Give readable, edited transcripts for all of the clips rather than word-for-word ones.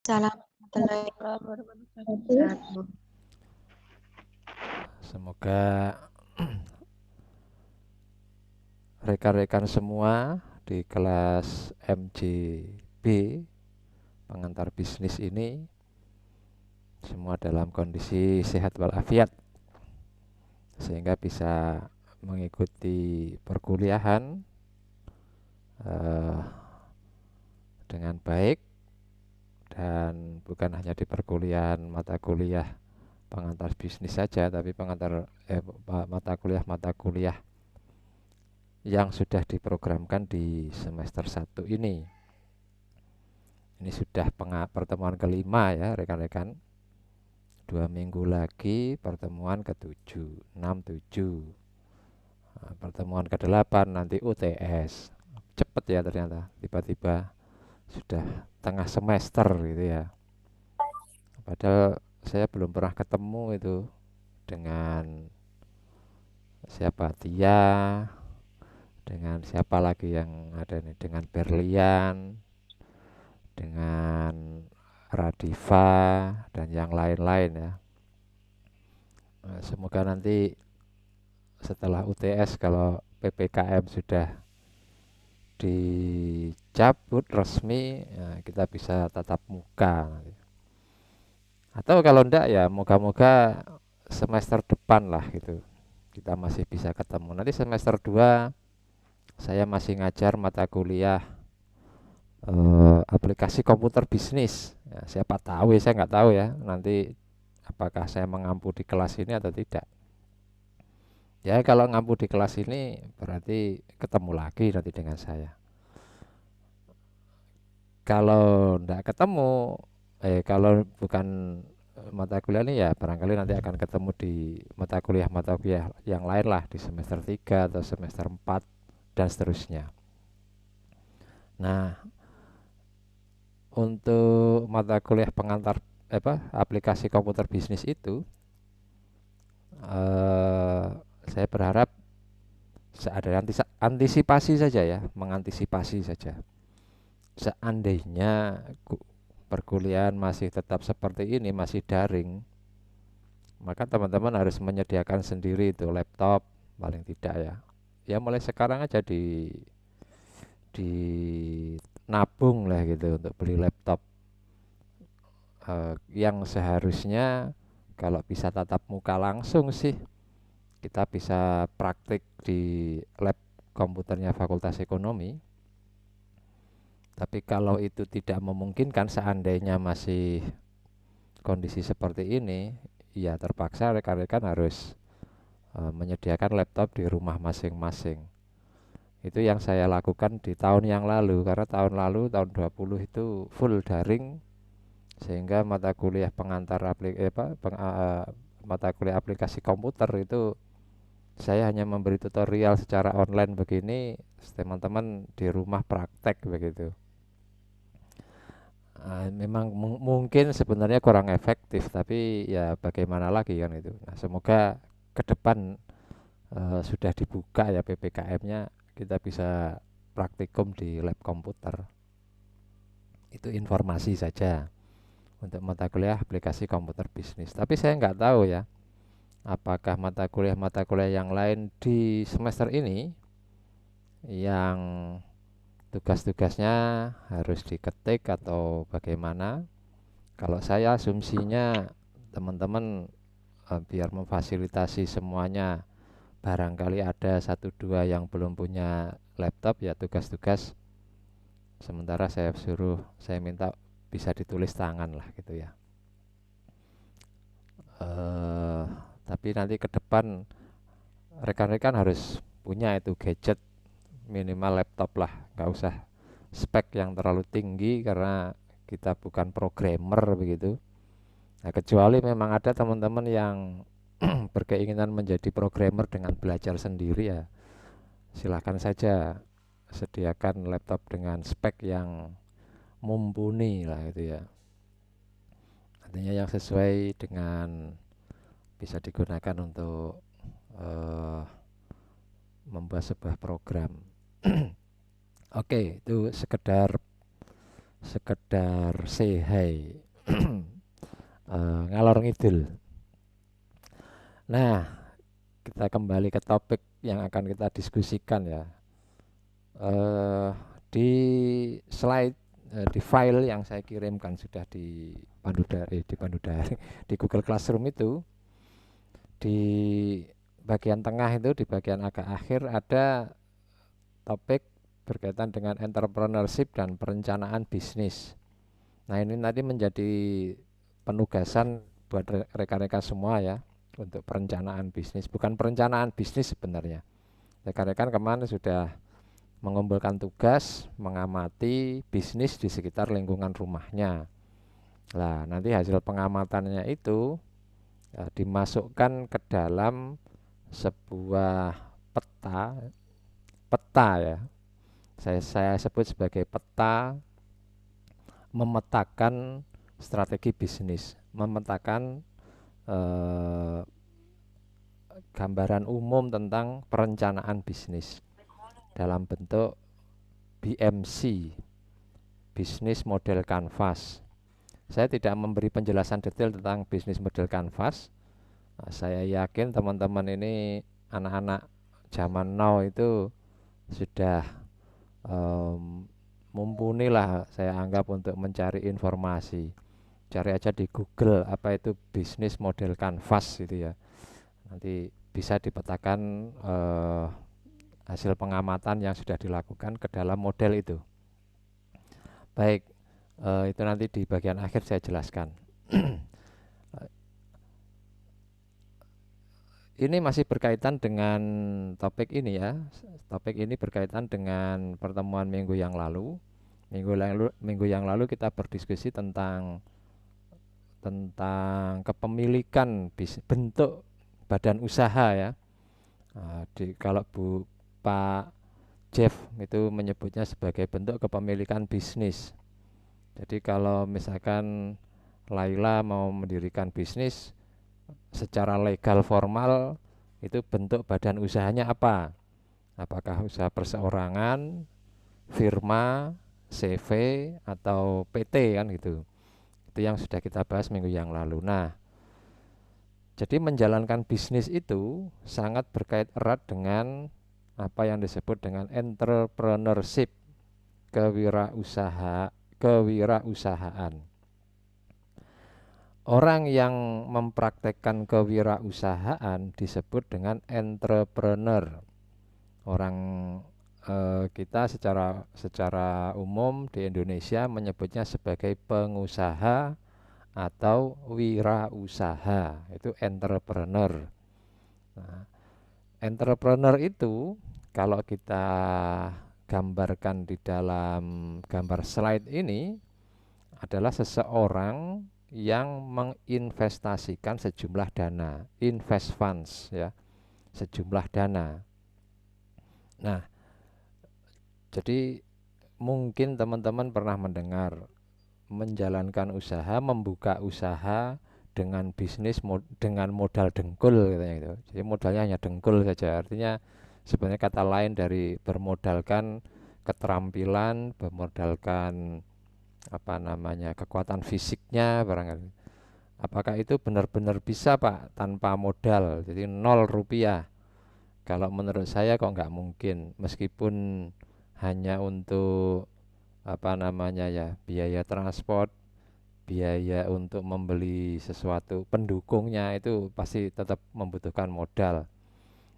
Salam warahmatullahi wabarakatuh. Semoga rekan-rekan semua di kelas MJB pengantar bisnis ini semua dalam kondisi sehat walafiat sehingga bisa mengikuti perkuliahan eh, dengan baik dan bukan hanya di perkuliahan mata kuliah pengantar bisnis saja tapi mata kuliah yang sudah diprogramkan di semester 1 ini. Ini sudah pertemuan kelima ya rekan-rekan. 2 minggu lagi pertemuan ke-7, 6, 7. Nah, pertemuan ke-8 nanti UTS. Cepet ya ternyata, tiba-tiba sudah tengah semester gitu ya. Padahal saya belum pernah ketemu itu dengan siapa Tia, dengan siapa lagi yang ada nih, dengan Berlian, dengan Radifa dan yang lain-lain ya. Nah, semoga nanti setelah UTS kalau PPKM sudah dicabut resmi ya, kita bisa tatap muka nanti. Atau kalau enggak ya moga-moga semester depan lah gitu kita masih bisa ketemu. Nanti semester 2 saya masih ngajar mata kuliah aplikasi komputer bisnis. Ya, siapa tahu ya saya nggak tahu ya nanti apakah saya mengampu di kelas ini atau tidak. Ya kalau ngampu di kelas ini berarti ketemu lagi nanti dengan saya. Kalau ndak ketemu, kalau bukan mata kuliah ini ya barangkali nanti akan ketemu di mata kuliah yang lain lah di semester 3 atau semester 4 dan seterusnya. Nah, untuk mata kuliah pengantar aplikasi komputer bisnis itu eh, saya berharap ada antisipasi saja ya, mengantisipasi saja. Seandainya perkuliahan masih tetap seperti ini, masih daring, maka teman-teman harus menyediakan sendiri itu laptop paling tidak ya. Ya mulai sekarang aja di nabung lah gitu untuk beli laptop yang seharusnya kalau bisa tatap muka langsung sih kita bisa praktik di lab komputernya Fakultas Ekonomi. Tapi kalau itu tidak memungkinkan seandainya masih kondisi seperti ini, ya terpaksa rekan-rekan harus menyediakan laptop di rumah masing-masing. Itu yang saya lakukan di tahun yang lalu karena tahun lalu tahun 20 itu full daring sehingga mata kuliah pengantar mata kuliah aplikasi komputer itu saya hanya memberi tutorial secara online begini, teman-teman di rumah praktek begitu. Memang mungkin sebenarnya kurang efektif tapi ya bagaimana lagi kan itu. Nah, semoga ke depan sudah dibuka ya PPKM-nya kita bisa praktikum di lab komputer. Itu informasi saja untuk mata kuliah aplikasi komputer bisnis. Tapi saya nggak tahu ya, apakah mata kuliah yang lain di semester ini yang tugas-tugasnya harus diketik atau bagaimana. Kalau saya asumsinya teman-teman biar memfasilitasi semuanya barangkali ada satu dua yang belum punya laptop ya tugas-tugas sementara saya minta bisa ditulis tangan lah gitu ya. eh tapi nanti ke depan rekan-rekan harus punya itu gadget minimal laptop lah, nggak usah spek yang terlalu tinggi karena kita bukan programmer begitu. Nah, kecuali memang ada teman-teman yang berkeinginan menjadi programmer dengan belajar sendiri ya silahkan saja sediakan laptop dengan spek yang mumpuni lah itu ya. Artinya yang sesuai dengan bisa digunakan untuk uh, membuat sebuah program. Oke, itu sekedar sekedar say hi, ngalor ngidul. Nah, kita kembali ke topik yang akan kita diskusikan ya. Eh, di slide, di file yang saya kirimkan sudah di Pandudari, di Google Classroom itu, di bagian tengah itu, di bagian agak akhir ada topik berkaitan dengan entrepreneurship dan perencanaan bisnis. Nah, ini nanti menjadi penugasan buat rekan-rekan semua ya, untuk perencanaan bisnis. Bukan perencanaan bisnis sebenarnya. Rekan-rekan kemarin sudah mengumpulkan tugas mengamati bisnis di sekitar lingkungan rumahnya. Nah, nanti hasil pengamatannya itu ya, dimasukkan ke dalam sebuah peta, peta ya. Saya sebut sebagai peta memetakan strategi bisnis, memetakan eh, gambaran umum tentang perencanaan bisnis dalam bentuk BMC, Business Model Canvas. Saya tidak memberi penjelasan detail tentang bisnis model canvas. Nah, saya yakin teman-teman ini anak-anak zaman now itu sudah mumpuni lah saya anggap untuk mencari informasi. Cari aja di Google apa itu bisnis model canvas itu ya. Nanti bisa dipetakan hasil pengamatan yang sudah dilakukan ke dalam model itu. Baik, itu nanti di bagian akhir saya jelaskan. Ini masih berkaitan dengan topik ini ya. Topik ini berkaitan dengan pertemuan minggu yang lalu. Minggu yang lalu kita berdiskusi tentang kepemilikan bentuk badan usaha ya. Kalau Pak Jeff itu menyebutnya sebagai bentuk kepemilikan bisnis. Jadi kalau misalkan Laila mau mendirikan bisnis secara legal formal, itu bentuk badan usahanya apa? Apakah usaha perseorangan, firma, CV, atau PT kan gitu. Itu yang sudah kita bahas minggu yang lalu. Nah, jadi menjalankan bisnis itu sangat berkait erat dengan apa yang disebut dengan entrepreneurship, kewirausahaan. Orang yang mempraktekkan kewirausahaan disebut dengan entrepreneur. Orang kita secara umum di Indonesia menyebutnya sebagai pengusaha atau wirausaha, itu entrepreneur. Nah, entrepreneur itu kalau kita gambarkan di dalam gambar slide ini adalah seseorang yang menginvestasikan sejumlah dana, invest funds ya, sejumlah dana. Nah, jadi mungkin teman-teman pernah mendengar menjalankan usaha, membuka usaha dengan bisnis dengan modal dengkul katanya gitu. Jadi modalnya hanya dengkul saja. Artinya sebenarnya kata lain dari bermodalkan keterampilan, bermodalkan apa namanya kekuatan fisiknya barangkali. Apakah itu benar-benar bisa Pak tanpa modal? Jadi 0 rupiah. Kalau menurut saya kok nggak mungkin. Meskipun hanya untuk apa namanya ya biaya transport, biaya untuk membeli sesuatu pendukungnya itu pasti tetap membutuhkan modal.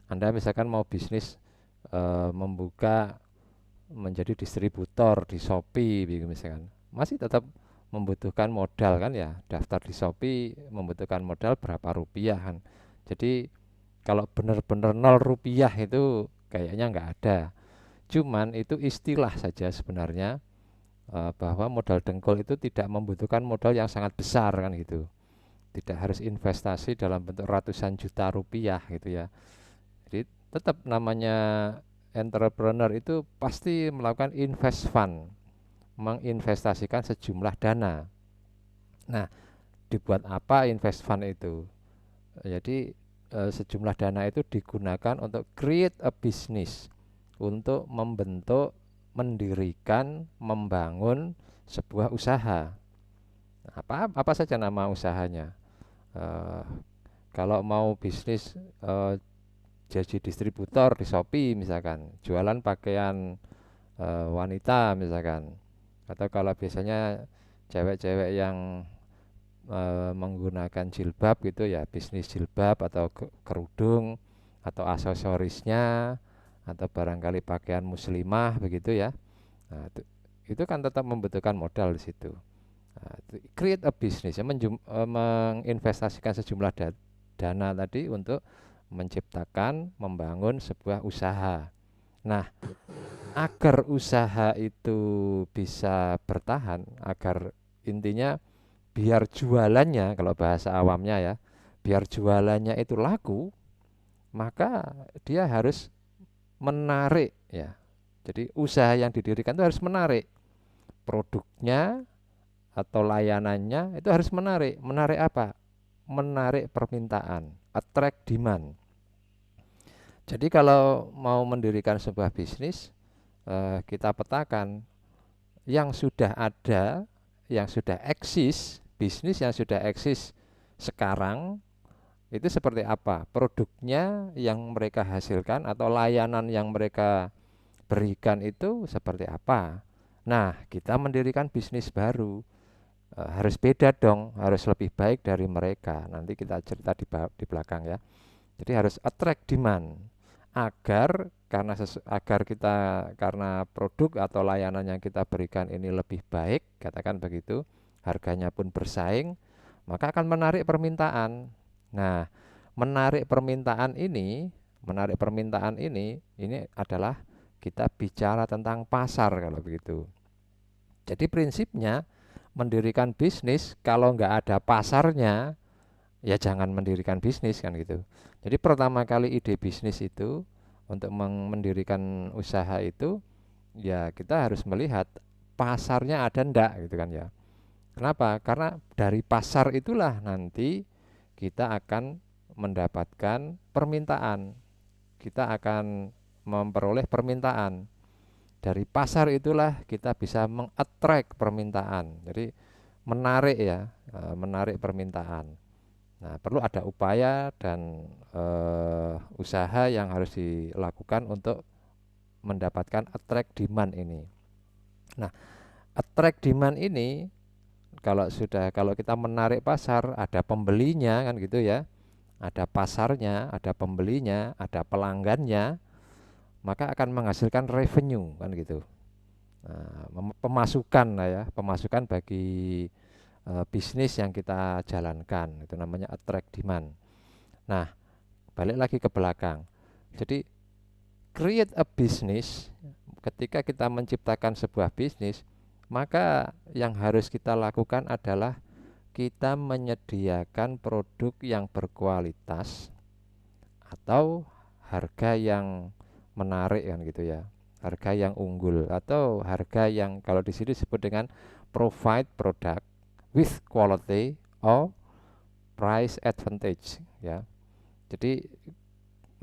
Anda misalkan mau bisnis membuka menjadi distributor di Shopee misalkan, masih tetap membutuhkan modal kan ya. Daftar di Shopee membutuhkan modal berapa rupiah kan. Jadi kalau benar-benar 0 rupiah itu kayaknya nggak ada. Cuman itu istilah saja sebenarnya, bahwa modal dengkul itu tidak membutuhkan modal yang sangat besar kan gitu. Tidak harus investasi dalam bentuk ratusan juta rupiah gitu ya. Jadi tetap namanya entrepreneur itu pasti melakukan invest fund, menginvestasikan sejumlah dana. Nah, dibuat apa invest fund itu? Jadi sejumlah dana itu digunakan untuk create a business, untuk membentuk, mendirikan, membangun sebuah usaha. Apa saja nama usahanya? Eh, Kalau mau bisnis jadi distributor di Shopee misalkan, jualan pakaian wanita misalkan, atau kalau biasanya cewek-cewek yang menggunakan jilbab gitu ya, bisnis jilbab atau kerudung atau aksesorisnya atau barangkali pakaian muslimah begitu ya. Nah, itu kan tetap membutuhkan modal di situ. Nah, create a business ya, menginvestasikan sejumlah dana tadi untuk menciptakan, membangun sebuah usaha. Nah, agar usaha itu bisa bertahan, agar intinya biar jualannya, kalau bahasa awamnya ya, biar jualannya itu laku, maka dia harus menarik ya. Jadi usaha yang didirikan itu harus menarik, produknya atau layanannya itu harus menarik. Menarik apa? Menarik permintaan, attract demand. Jadi kalau mau mendirikan sebuah bisnis, kita petakan yang sudah ada, yang sudah eksis, bisnis yang sudah eksis sekarang itu seperti apa? Produknya yang mereka hasilkan atau layanan yang mereka berikan itu seperti apa? Nah, kita mendirikan bisnis baru. Harus beda dong, harus lebih baik dari mereka. Nanti kita cerita di belakang ya. Jadi harus attract demand agar karena produk atau layanan yang kita berikan ini lebih baik, katakan begitu, harganya pun bersaing, maka akan menarik permintaan. Nah, menarik permintaan ini adalah kita bicara tentang pasar kalau begitu. Jadi prinsipnya mendirikan bisnis kalau nggak ada pasarnya ya jangan mendirikan bisnis kan gitu. Jadi pertama kali ide bisnis itu untuk mendirikan usaha itu ya kita harus melihat pasarnya ada ndak gitu kan ya. Kenapa? Karena dari pasar itulah nanti kita akan mendapatkan permintaan. Kita akan memperoleh permintaan. Dari pasar itulah kita bisa mengattract permintaan. Jadi menarik ya, menarik permintaan. Nah, perlu ada upaya dan usaha yang harus dilakukan untuk mendapatkan attract demand ini. Nah, attract demand ini kalau kita menarik pasar, ada pembelinya kan gitu ya. Ada pasarnya, ada pembelinya, ada pelanggannya, maka akan menghasilkan revenue kan gitu. Nah, pemasukan lah ya, pemasukan bagi bisnis yang kita jalankan itu namanya attract demand. Nah, balik lagi ke belakang. Jadi create a business, ketika kita menciptakan sebuah bisnis, maka yang harus kita lakukan adalah kita menyediakan produk yang berkualitas atau harga yang menarik kan gitu ya. Harga yang unggul atau harga yang kalau di sini disebut dengan provide product with quality or price advantage ya. Jadi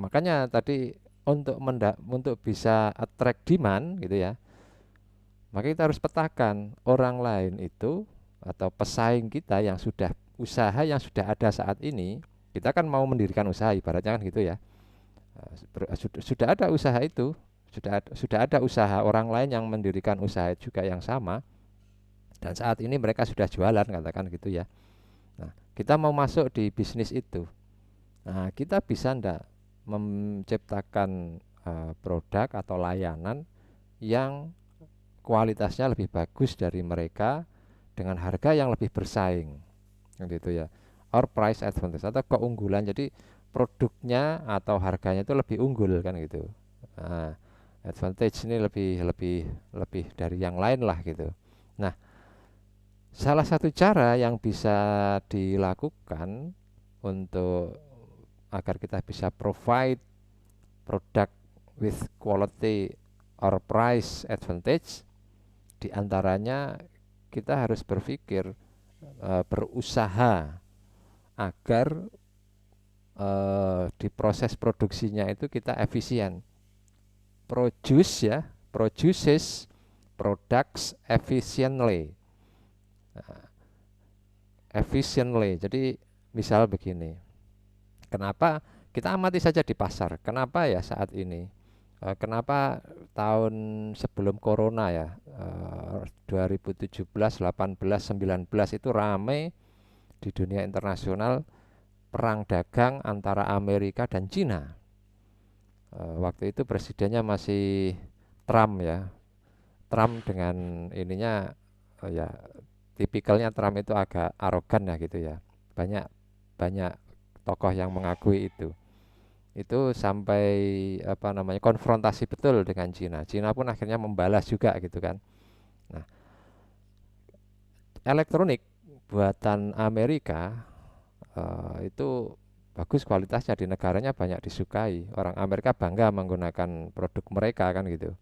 makanya tadi untuk bisa attract demand gitu ya, maka kita harus petakan orang lain itu atau pesaing kita yang sudah usaha yang sudah ada saat ini, kita kan mau mendirikan usaha ibaratnya kan gitu ya. Sudah ada usaha itu, sudah ada usaha orang lain yang mendirikan usaha juga yang sama dan saat ini mereka sudah jualan katakan gitu ya. Nah, kita mau masuk di bisnis itu. Nah, kita bisa ndak menciptakan produk atau layanan yang kualitasnya lebih bagus dari mereka dengan harga yang lebih bersaing gitu ya, or price advantage atau keunggulan, jadi produknya atau harganya itu lebih unggul kan gitu. Nah, advantage ini lebih dari yang lain lah gitu. Nah, salah satu cara yang bisa dilakukan untuk agar kita bisa provide product with quality or price advantage, diantaranya kita harus berpikir berusaha agar di proses produksinya itu kita efisien. Produces products efficiently. Nah, efficiently. Jadi misal begini, kenapa kita amati saja di pasar? Kenapa ya saat ini? Kenapa tahun sebelum corona ya, 2017, 18, 19 itu ramai di dunia internasional perang dagang antara Amerika dan Cina. Waktu itu presidennya masih Trump ya. Trump dengan ininya ya tipikalnya Trump itu agak arogan ya gitu ya. Banyak banyak tokoh yang mengakui itu. Itu sampai apa namanya konfrontasi betul dengan Cina. Cina pun akhirnya membalas juga gitu kan. Nah, elektronik buatan Amerika itu bagus kualitasnya, di negaranya banyak disukai. Orang Amerika bangga menggunakan produk mereka kan gitu.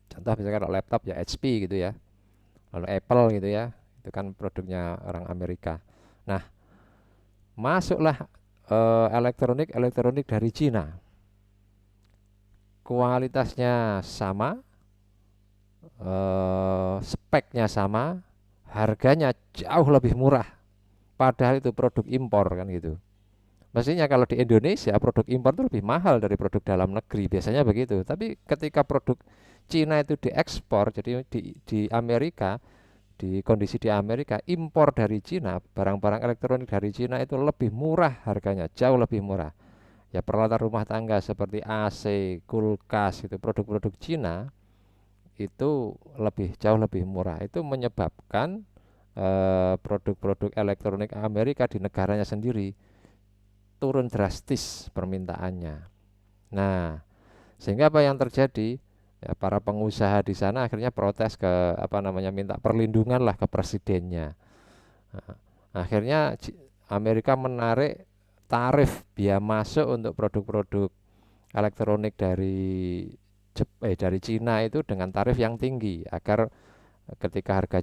Contoh misalnya kalau laptop ya HP gitu ya. Lalu Apple gitu ya. Itu kan produknya orang Amerika. Nah, masuklah elektronik dari Cina. Kualitasnya sama, speknya sama, harganya jauh lebih murah. Padahal itu produk impor kan gitu. Mestinya kalau di Indonesia produk impor itu lebih mahal dari produk dalam negeri, biasanya begitu. Tapi ketika produk Cina itu diekspor, jadi di Amerika, di kondisi di Amerika, impor dari Cina, barang-barang elektronik dari Cina itu lebih murah harganya, jauh lebih murah. Ya peralatan rumah tangga seperti AC, kulkas itu produk-produk Cina itu jauh lebih murah. Itu menyebabkan produk-produk elektronik Amerika di negaranya sendiri turun drastis permintaannya. Nah, sehingga apa yang terjadi? Ya, para pengusaha di sana akhirnya protes ke apa namanya minta perlindungan lah ke presidennya. Nah, akhirnya Amerika menarik tarif biaya masuk untuk produk-produk elektronik dari Cina itu dengan tarif yang tinggi agar ketika harga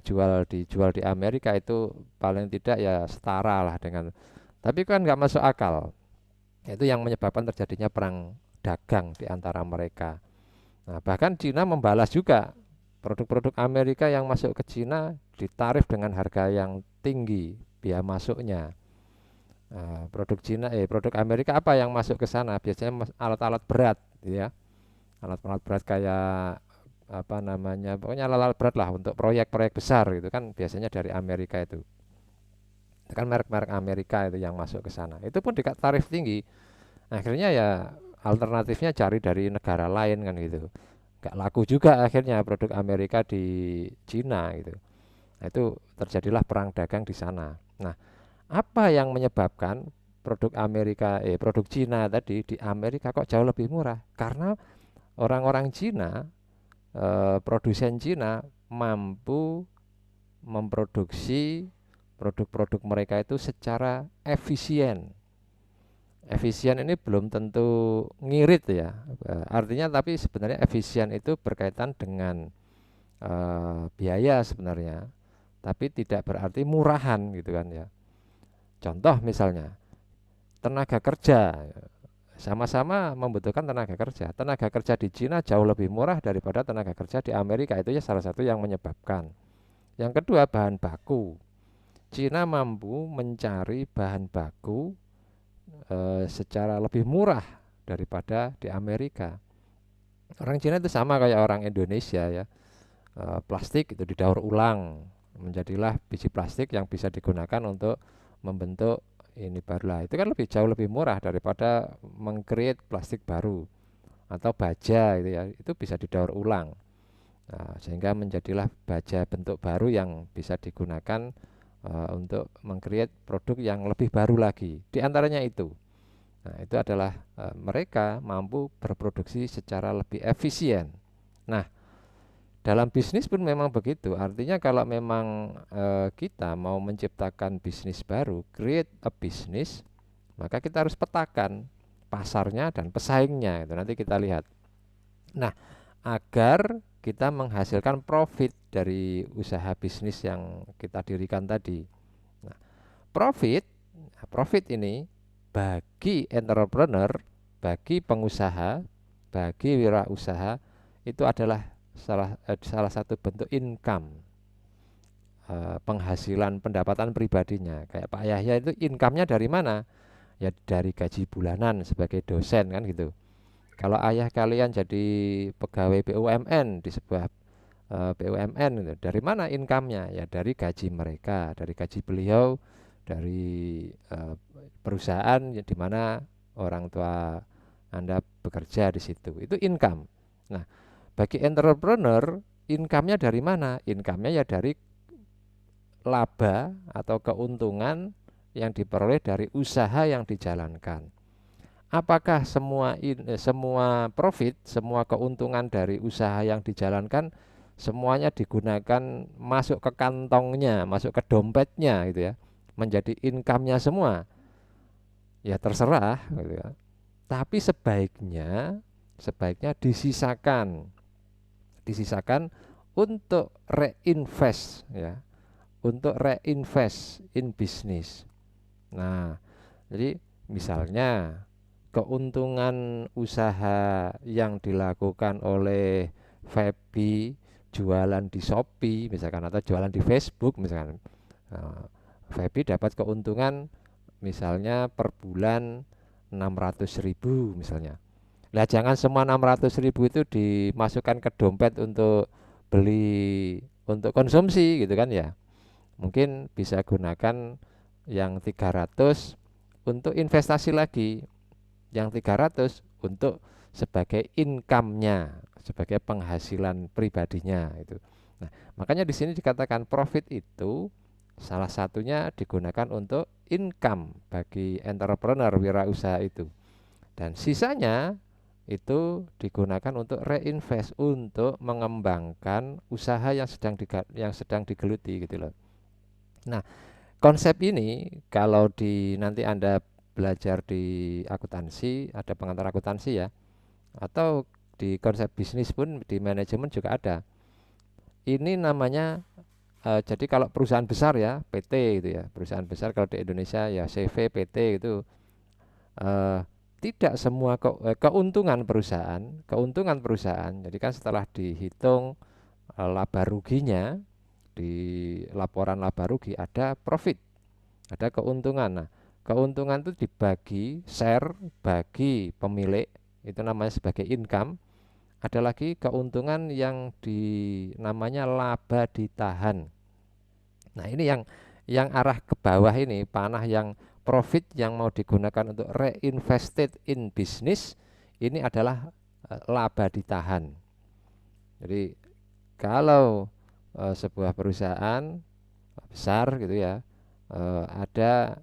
dijual di Amerika itu paling tidak ya setara lah dengan, tapi kan nggak masuk akal. Itu yang menyebabkan terjadinya perang dagang di antara mereka. Nah, bahkan Cina membalas juga produk-produk Amerika yang masuk ke Cina ditarif dengan harga yang tinggi biaya masuknya. Nah, produk Amerika apa yang masuk ke sana? Biasanya alat-alat berat, ya. Alat-alat berat kayak apa namanya? Pokoknya alat-alat berat lah untuk proyek-proyek besar gitu kan biasanya dari Amerika itu. Itu kan merek-merek Amerika itu yang masuk ke sana. Itu pun dekat tarif tinggi. Akhirnya ya alternatifnya cari dari negara lain kan gitu. Gak laku juga akhirnya produk Amerika di Cina gitu. Nah, itu terjadilah perang dagang di sana. Nah, apa yang menyebabkan produk Cina tadi di Amerika kok jauh lebih murah? Karena orang-orang Cina, produsen Cina mampu memproduksi produk-produk mereka itu secara efisien. Efisien ini belum tentu ngirit ya. Artinya tapi sebenarnya efisien itu berkaitan dengan biaya sebenarnya, tapi tidak berarti murahan gitu kan ya. Contoh misalnya tenaga kerja, sama-sama membutuhkan tenaga kerja. Tenaga kerja di Cina jauh lebih murah daripada tenaga kerja di Amerika, itu ya salah satu yang menyebabkan. Yang kedua, bahan baku. Cina mampu mencari bahan baku secara lebih murah daripada di Amerika. Orang Cina itu sama kayak orang Indonesia ya. Plastik itu didaur ulang menjadilah biji plastik yang bisa digunakan untuk membentuk ini baru lah. Itu kan jauh lebih murah daripada mengcreate plastik baru atau baja gitu ya. Itu bisa didaur ulang. Nah, sehingga menjadilah baja bentuk baru yang bisa digunakan untuk mengcreate produk yang lebih baru lagi. Di antaranya itu. Nah, itu adalah mereka mampu berproduksi secara lebih efisien. Nah, dalam bisnis pun memang begitu. Artinya kalau memang kita mau menciptakan bisnis baru, create a business, maka kita harus petakan pasarnya dan pesaingnya. Itu nanti kita lihat. Nah, agar kita menghasilkan profit dari usaha bisnis yang kita dirikan tadi. Nah, profit ini bagi entrepreneur, bagi pengusaha, bagi wirausaha itu adalah salah satu bentuk income, penghasilan pendapatan pribadinya. Kayak Pak Yahya itu income-nya dari mana? Ya dari gaji bulanan sebagai dosen kan gitu. Kalau ayah kalian jadi pegawai BUMN di sebuah BUMN gitu, dari mana income-nya? Ya dari gaji mereka, dari gaji beliau, dari perusahaan di mana orang tua Anda bekerja di situ. Itu income. Nah, bagi entrepreneur, income-nya dari mana? Income-nya ya dari laba atau keuntungan yang diperoleh dari usaha yang dijalankan. Apakah semua profit, semua keuntungan dari usaha yang dijalankan semuanya digunakan masuk ke kantongnya, masuk ke dompetnya gitu ya, menjadi income-nya semua? Ya terserah gitu ya. Tapi sebaiknya disisakan untuk reinvest ya, untuk reinvest in bisnis. Nah, jadi misalnya keuntungan usaha yang dilakukan oleh Feby jualan di Shopee misalkan atau jualan di Facebook misalkan. Nah, Feby dapat keuntungan misalnya per bulan 600.000 misalnya. Lah jangan semua 600.000 itu dimasukkan ke dompet untuk beli untuk konsumsi gitu kan ya. Mungkin bisa gunakan yang 300 untuk investasi lagi, yang 300 untuk sebagai income-nya, sebagai penghasilan pribadinya itu. Nah, makanya di sini dikatakan profit itu salah satunya digunakan untuk income bagi entrepreneur wirausaha itu. Dan sisanya itu digunakan untuk reinvest untuk mengembangkan usaha yang sedang digeluti gitu loh. Nah, konsep ini kalau nanti Anda belajar di akuntansi, ada pengantar akuntansi ya, atau di konsep bisnis pun di manajemen juga ada. Ini namanya jadi kalau perusahaan besar ya, PT gitu ya. Perusahaan besar kalau di Indonesia ya CV, PT itu eh, tidak semua keuntungan perusahaan. Jadi kan setelah dihitung laba ruginya di laporan laba rugi ada profit, ada keuntungan. Nah, keuntungan itu dibagi share bagi pemilik, itu namanya sebagai income. Ada lagi keuntungan yang namanya laba ditahan. Nah, ini yang arah ke bawah ini, panah yang profit yang mau digunakan untuk reinvested in business, ini adalah laba ditahan. Jadi kalau sebuah perusahaan besar gitu ya, ada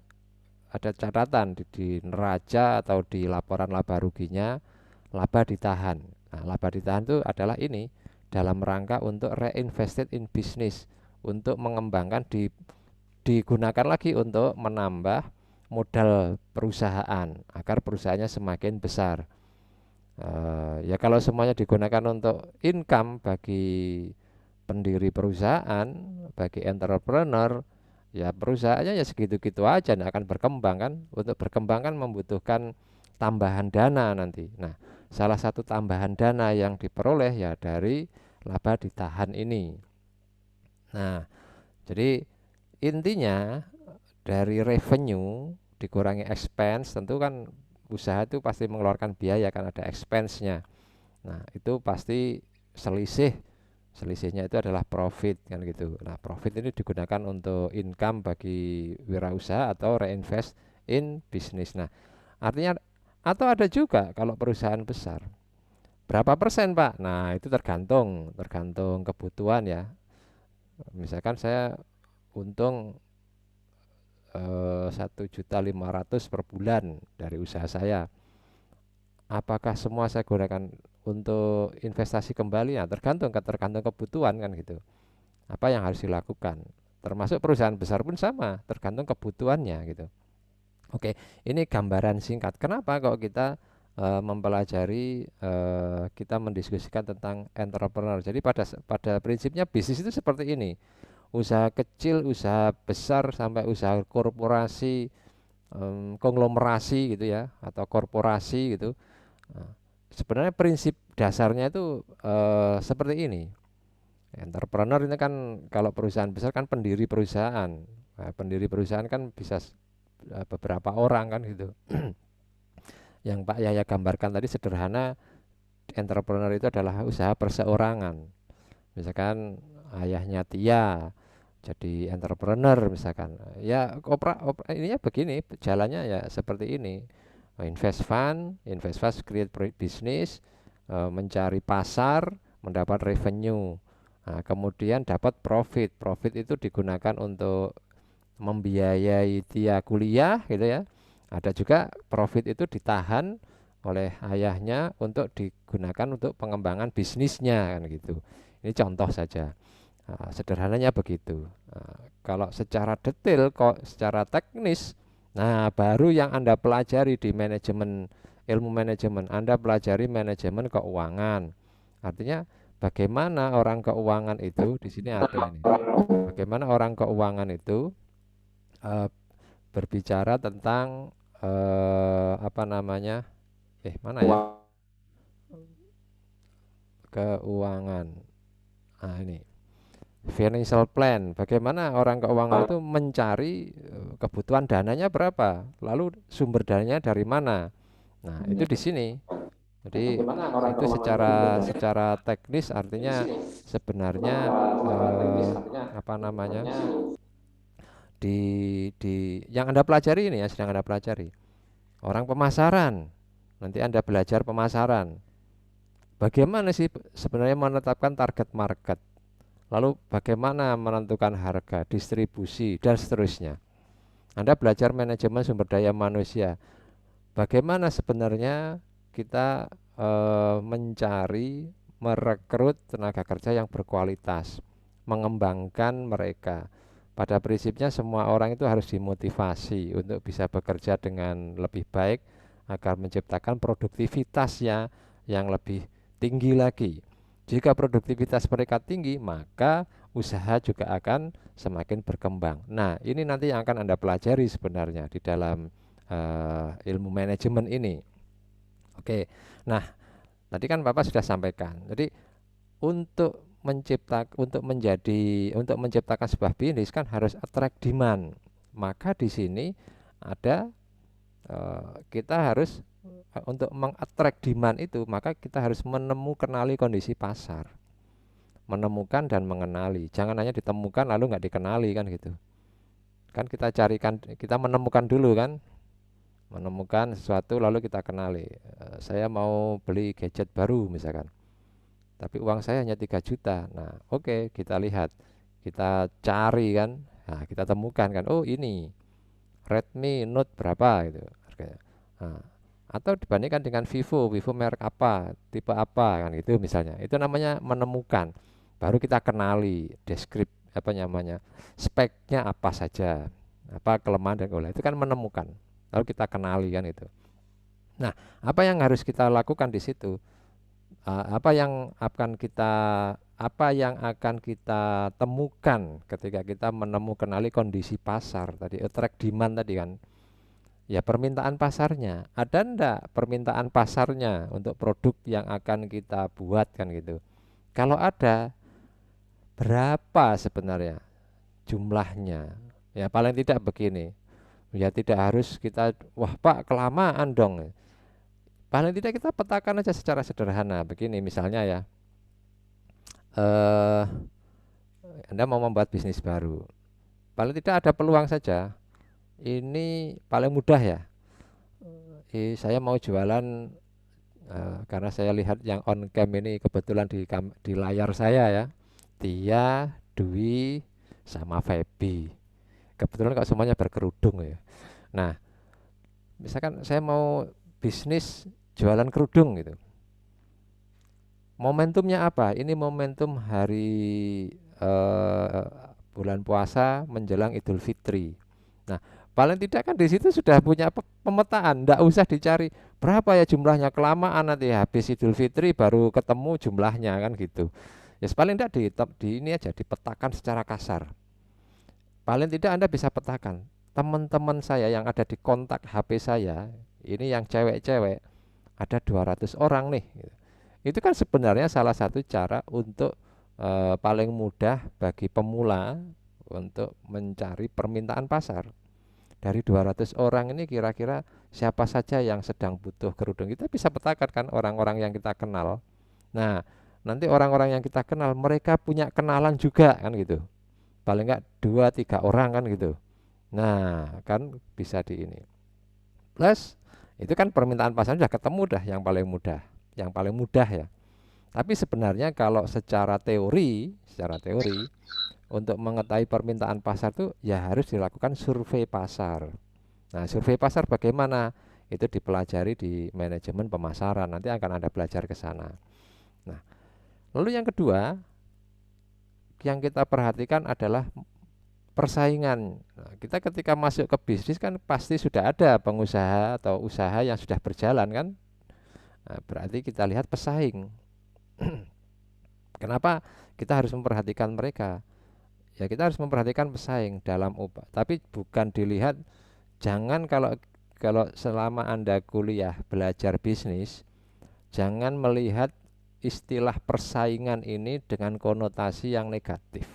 catatan di neraca atau di laporan laba ruginya laba ditahan. Nah, laba ditahan itu adalah ini dalam rangka untuk reinvested in business, untuk mengembangkan digunakan lagi untuk menambah modal perusahaan agar perusahaannya semakin besar. Ya kalau semuanya digunakan untuk income bagi pendiri perusahaan, bagi entrepreneur, ya perusahaannya ya segitu-gitu aja, nggak akan berkembang kan. Untuk berkembang kan membutuhkan tambahan dana nanti. Nah, salah satu tambahan dana yang diperoleh ya dari laba ditahan ini. Nah, jadi intinya dari revenue dikurangi expense, tentu kan usaha itu pasti mengeluarkan biaya kan, ada expense-nya. Nah, itu pasti selisih selisihnya itu adalah profit kan gitu. Nah, profit ini digunakan untuk income bagi wirausaha atau reinvest in business. Nah, artinya atau ada juga kalau perusahaan besar. Berapa persen, Pak? Nah, itu tergantung kebutuhan ya. Misalkan saya untung 1.500.000 per bulan dari usaha saya. Apakah semua saya gunakan untuk investasi kembali? Ya, tergantung kebutuhan kan gitu. Apa yang harus dilakukan? Termasuk perusahaan besar pun sama, tergantung kebutuhannya gitu. Oke, ini gambaran singkat. Kenapa kok kita mempelajari, kita mendiskusikan tentang entrepreneur. Jadi pada prinsipnya bisnis itu seperti ini. Usaha kecil, usaha besar sampai usaha korporasi, konglomerasi gitu ya, atau korporasi gitu. Nah, sebenarnya prinsip dasarnya itu seperti ini. Entrepreneur ini kan kalau perusahaan besar kan pendiri perusahaan. Nah, pendiri perusahaan kan bisa beberapa orang kan gitu. Yang Pak Yaya gambarkan tadi sederhana, entrepreneur itu adalah usaha perseorangan. Misalkan ayahnya Tia jadi entrepreneur misalkan. Ya ininya begini, jalannya ya seperti ini. Invest fund, create bisnis, mencari pasar, mendapat revenue. Nah, kemudian dapat profit. Profit itu digunakan untuk membiayai Tia kuliah gitu ya. Ada juga profit itu ditahan oleh ayahnya untuk digunakan untuk pengembangan bisnisnya kan gitu. Ini contoh saja. Nah, sederhananya begitu. Nah, kalau secara detail kok secara teknis, nah baru yang Anda pelajari di manajemen, ilmu manajemen. Anda pelajari manajemen keuangan. Artinya bagaimana orang keuangan itu di sini ada ini. Bagaimana orang keuangan itu berbicara tentang apa namanya? Mana ya? Keuangan. Nah, ini financial plan. Bagaimana orang keuangan itu mencari kebutuhan dananya berapa, lalu sumber dananya dari mana. Nah, itu di sini. Jadi itu secara teknis artinya sebenarnya apa namanya? Di yang Anda pelajari ini ya, sedang Anda pelajari. Orang pemasaran. Nanti Anda belajar pemasaran. Bagaimana sih sebenarnya menetapkan target market? Lalu bagaimana menentukan harga, distribusi, dan seterusnya. Anda belajar manajemen sumber daya manusia. Bagaimana sebenarnya kita mencari, merekrut tenaga kerja yang berkualitas, mengembangkan mereka. Pada prinsipnya semua orang itu harus dimotivasi untuk bisa bekerja dengan lebih baik agar menciptakan produktivitasnya yang lebih tinggi lagi. Jika produktivitas mereka tinggi, maka usaha juga akan semakin berkembang. Nah, ini nanti yang akan Anda pelajari sebenarnya di dalam ilmu manajemen ini. Oke, nah tadi kan Bapak sudah sampaikan. Jadi untuk menciptakan sebuah bisnis kan harus attract demand. Maka di sini ada kita harus untuk mengattract demand itu, maka kita harus kenali kondisi pasar, menemukan dan mengenali. Jangan hanya ditemukan lalu nggak dikenali kan gitu. Kan kita carikan, kita menemukan dulu kan, menemukan sesuatu lalu kita kenali. Saya mau beli gadget baru misalkan, tapi uang saya hanya 3 juta. Nah, oke, kita lihat, kita cari kan, nah kita temukan kan, oh ini Redmi Note berapa gitu harganya. Nah, atau dibandingkan dengan Vivo merek apa, tipe apa kan itu misalnya. Itu namanya menemukan. Baru kita kenali apa namanya, speknya apa saja, apa kelemahan dan kelebihan. Itu kan menemukan. Lalu kita kenali kan itu. Nah, apa yang harus kita lakukan di situ? Apa yang akan kita temukan ketika kita kenali kondisi pasar tadi, attract demand tadi kan. Ya permintaan pasarnya, ada ndak permintaan pasarnya untuk produk yang akan kita buat kan gitu. Kalau ada, berapa sebenarnya jumlahnya? Ya paling tidak begini, ya tidak harus kita, wah Pak kelamaan dong. Paling tidak kita petakan aja secara sederhana, begini misalnya ya, Anda mau membuat bisnis baru, paling tidak ada peluang saja. Ini paling mudah ya, saya mau jualan. Karena saya lihat yang on cam ini kebetulan di layar saya ya, Tia, Dwi, sama Feby. Kebetulan kok semuanya berkerudung ya. Nah, misalkan saya mau bisnis jualan kerudung gitu. Momentumnya apa? Ini momentum hari bulan puasa menjelang Idul Fitri. Nah, paling tidak kan di situ sudah punya pemetaan, ndak usah dicari berapa ya jumlahnya, kelamaan nanti habis Idul Fitri baru ketemu jumlahnya kan gitu. Ya paling tidak di ini aja dipetakan secara kasar. Paling tidak Anda bisa petakan teman-teman saya yang ada di kontak HP saya, ini yang cewek-cewek ada 200 orang nih gitu. Itu kan sebenarnya salah satu cara untuk paling mudah bagi pemula untuk mencari permintaan pasar. Dari 200 orang ini kira-kira siapa saja yang sedang butuh kerudung. Kita bisa petakan kan orang-orang yang kita kenal. Nah, nanti orang-orang yang kita kenal mereka punya kenalan juga kan gitu. Paling enggak 2 3 orang kan gitu. Nah, kan bisa di ini. Plus itu kan permintaan pasar sudah ketemu dah yang paling mudah, yang paling mudah ya. Tapi sebenarnya kalau secara teori untuk mengetahui permintaan pasar tuh ya harus dilakukan survei pasar. Nah, survei pasar bagaimana? Itu dipelajari di manajemen pemasaran. Nanti akan ada belajar ke sana. Nah, lalu yang kedua yang kita perhatikan adalah persaingan. Nah, kita ketika masuk ke bisnis kan pasti sudah ada pengusaha atau usaha yang sudah berjalan kan. Nah, berarti kita lihat pesaing. Kenapa kita harus memperhatikan mereka? Ya kita harus memperhatikan pesaing dalam upah. Tapi bukan dilihat, jangan kalau kalau selama Anda kuliah belajar bisnis, jangan melihat istilah persaingan ini dengan konotasi yang negatif.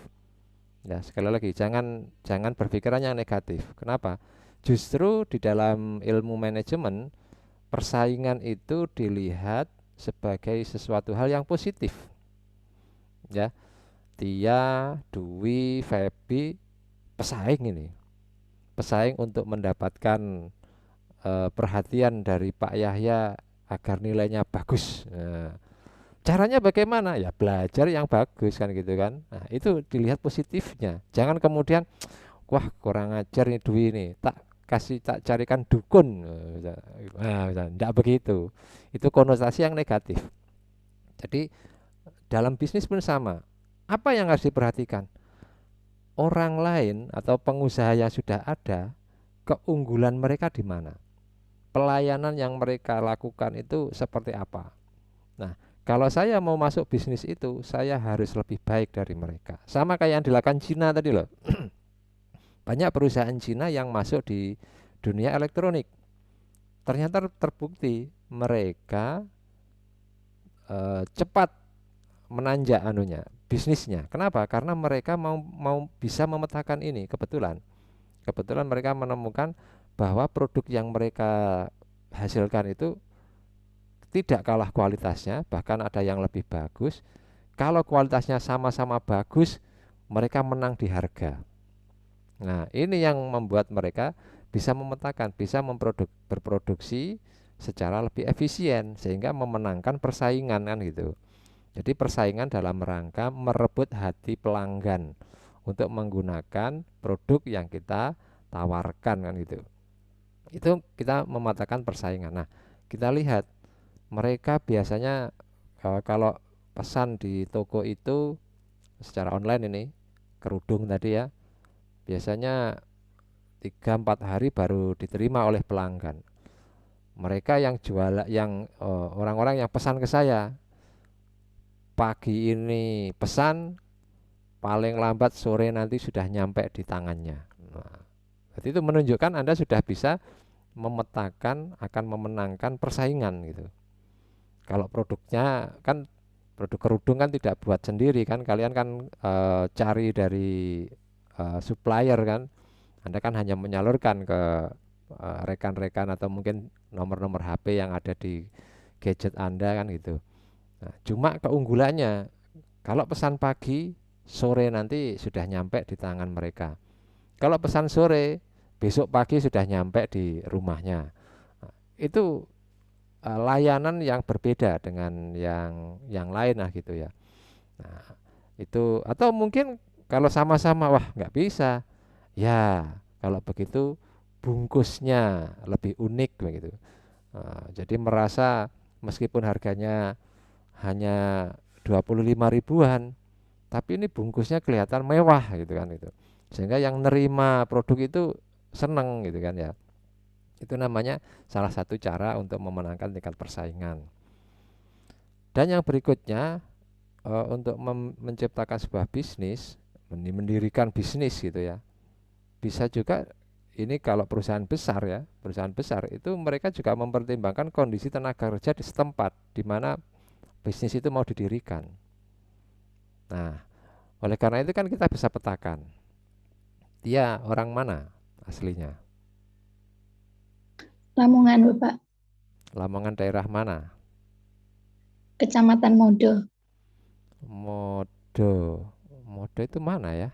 Ya, sekali lagi jangan berpikiran yang negatif. Kenapa? Justru di dalam ilmu manajemen, persaingan itu dilihat sebagai sesuatu hal yang positif. Ya, Tia, Dwi, Febi pesaing ini. Pesaing untuk mendapatkan perhatian dari Pak Yahya agar nilainya bagus. Nah, caranya bagaimana? Ya belajar yang bagus kan gitu kan. Nah, itu dilihat positifnya. Jangan kemudian wah kurang ajar nih Dwi ini. Tak carikan dukun. Nah, enggak begitu. Itu konotasi yang negatif. Jadi dalam bisnis pun sama. Apa yang harus diperhatikan? Orang lain atau pengusaha yang sudah ada, keunggulan mereka di mana? Pelayanan yang mereka lakukan itu seperti apa? Nah, kalau saya mau masuk bisnis itu, saya harus lebih baik dari mereka. Sama kayak yang dilakukan Cina tadi loh. Banyak perusahaan Cina yang masuk di dunia elektronik. Ternyata terbukti mereka cepat menanjak bisnisnya. Kenapa? Karena mereka mau bisa memetakan ini. Kebetulan mereka menemukan bahwa produk yang mereka hasilkan itu tidak kalah kualitasnya, bahkan ada yang lebih bagus. Kalau kualitasnya sama-sama bagus, mereka menang di harga. Nah, ini yang membuat mereka bisa memetakan, bisa berproduksi secara lebih efisien sehingga memenangkan persaingan kan gitu. Jadi persaingan dalam rangka merebut hati pelanggan untuk menggunakan produk yang kita tawarkan kan gitu. Itu kita memetakan persaingan. Nah, kita lihat mereka biasanya kalau pesan di toko itu secara online ini kerudung tadi ya, biasanya 3 4 hari baru diterima oleh pelanggan. Mereka yang jual orang-orang yang pesan ke saya, pagi ini pesan, paling lambat sore nanti sudah nyampe di tangannya. Nah, jadi itu menunjukkan Anda sudah bisa memetakan akan memenangkan persaingan gitu. Kalau produknya kan produk kerudung kan tidak buat sendiri kan, kalian kan cari dari supplier kan. Anda kan hanya menyalurkan ke rekan-rekan atau mungkin nomor-nomor HP yang ada di gadget Anda kan gitu. Nah, cuma keunggulannya kalau pesan pagi, sore nanti sudah nyampe di tangan mereka. Kalau pesan sore, besok pagi sudah nyampe di rumahnya. Nah, itu layanan yang berbeda dengan yang lain lah gitu ya. Nah, itu atau mungkin kalau sama-sama wah nggak bisa. Ya, kalau begitu bungkusnya lebih unik begitu. Jadi merasa meskipun harganya hanya 25 ribuan, tapi ini bungkusnya kelihatan mewah gitu kan itu. Sehingga yang nerima produk itu seneng gitu kan ya. Itu namanya salah satu cara untuk memenangkan tingkat persaingan. Dan yang berikutnya untuk menciptakan sebuah bisnis, mendirikan bisnis gitu ya. Bisa juga ini kalau perusahaan besar itu mereka juga mempertimbangkan kondisi tenaga kerja di setempat di mana bisnis itu mau didirikan. Nah, oleh karena itu kan kita bisa petakan, dia orang mana aslinya, Lamongan, Bapak. Lamongan daerah mana, Kecamatan Modo. Modo, Modo itu mana ya?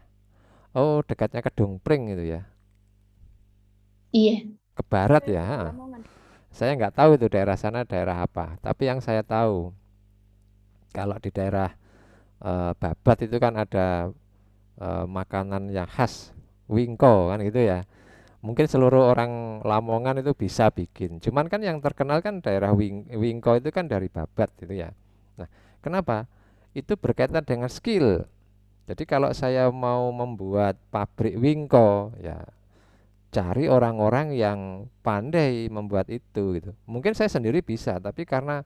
Oh, dekatnya Kedung Pring itu ya, Iya. ke barat ya. Lamongan. Saya nggak tahu itu daerah sana daerah apa, tapi yang saya tahu kalau di daerah Babat itu kan ada makanan yang khas, wingko kan gitu ya. Mungkin seluruh orang Lamongan itu bisa bikin. Cuman kan yang terkenal kan daerah wingko itu kan dari Babat gitu ya. Nah, kenapa? Itu berkaitan dengan skill. Jadi kalau saya mau membuat pabrik wingko, ya cari orang-orang yang pandai membuat itu gitu. Mungkin saya sendiri bisa, tapi karena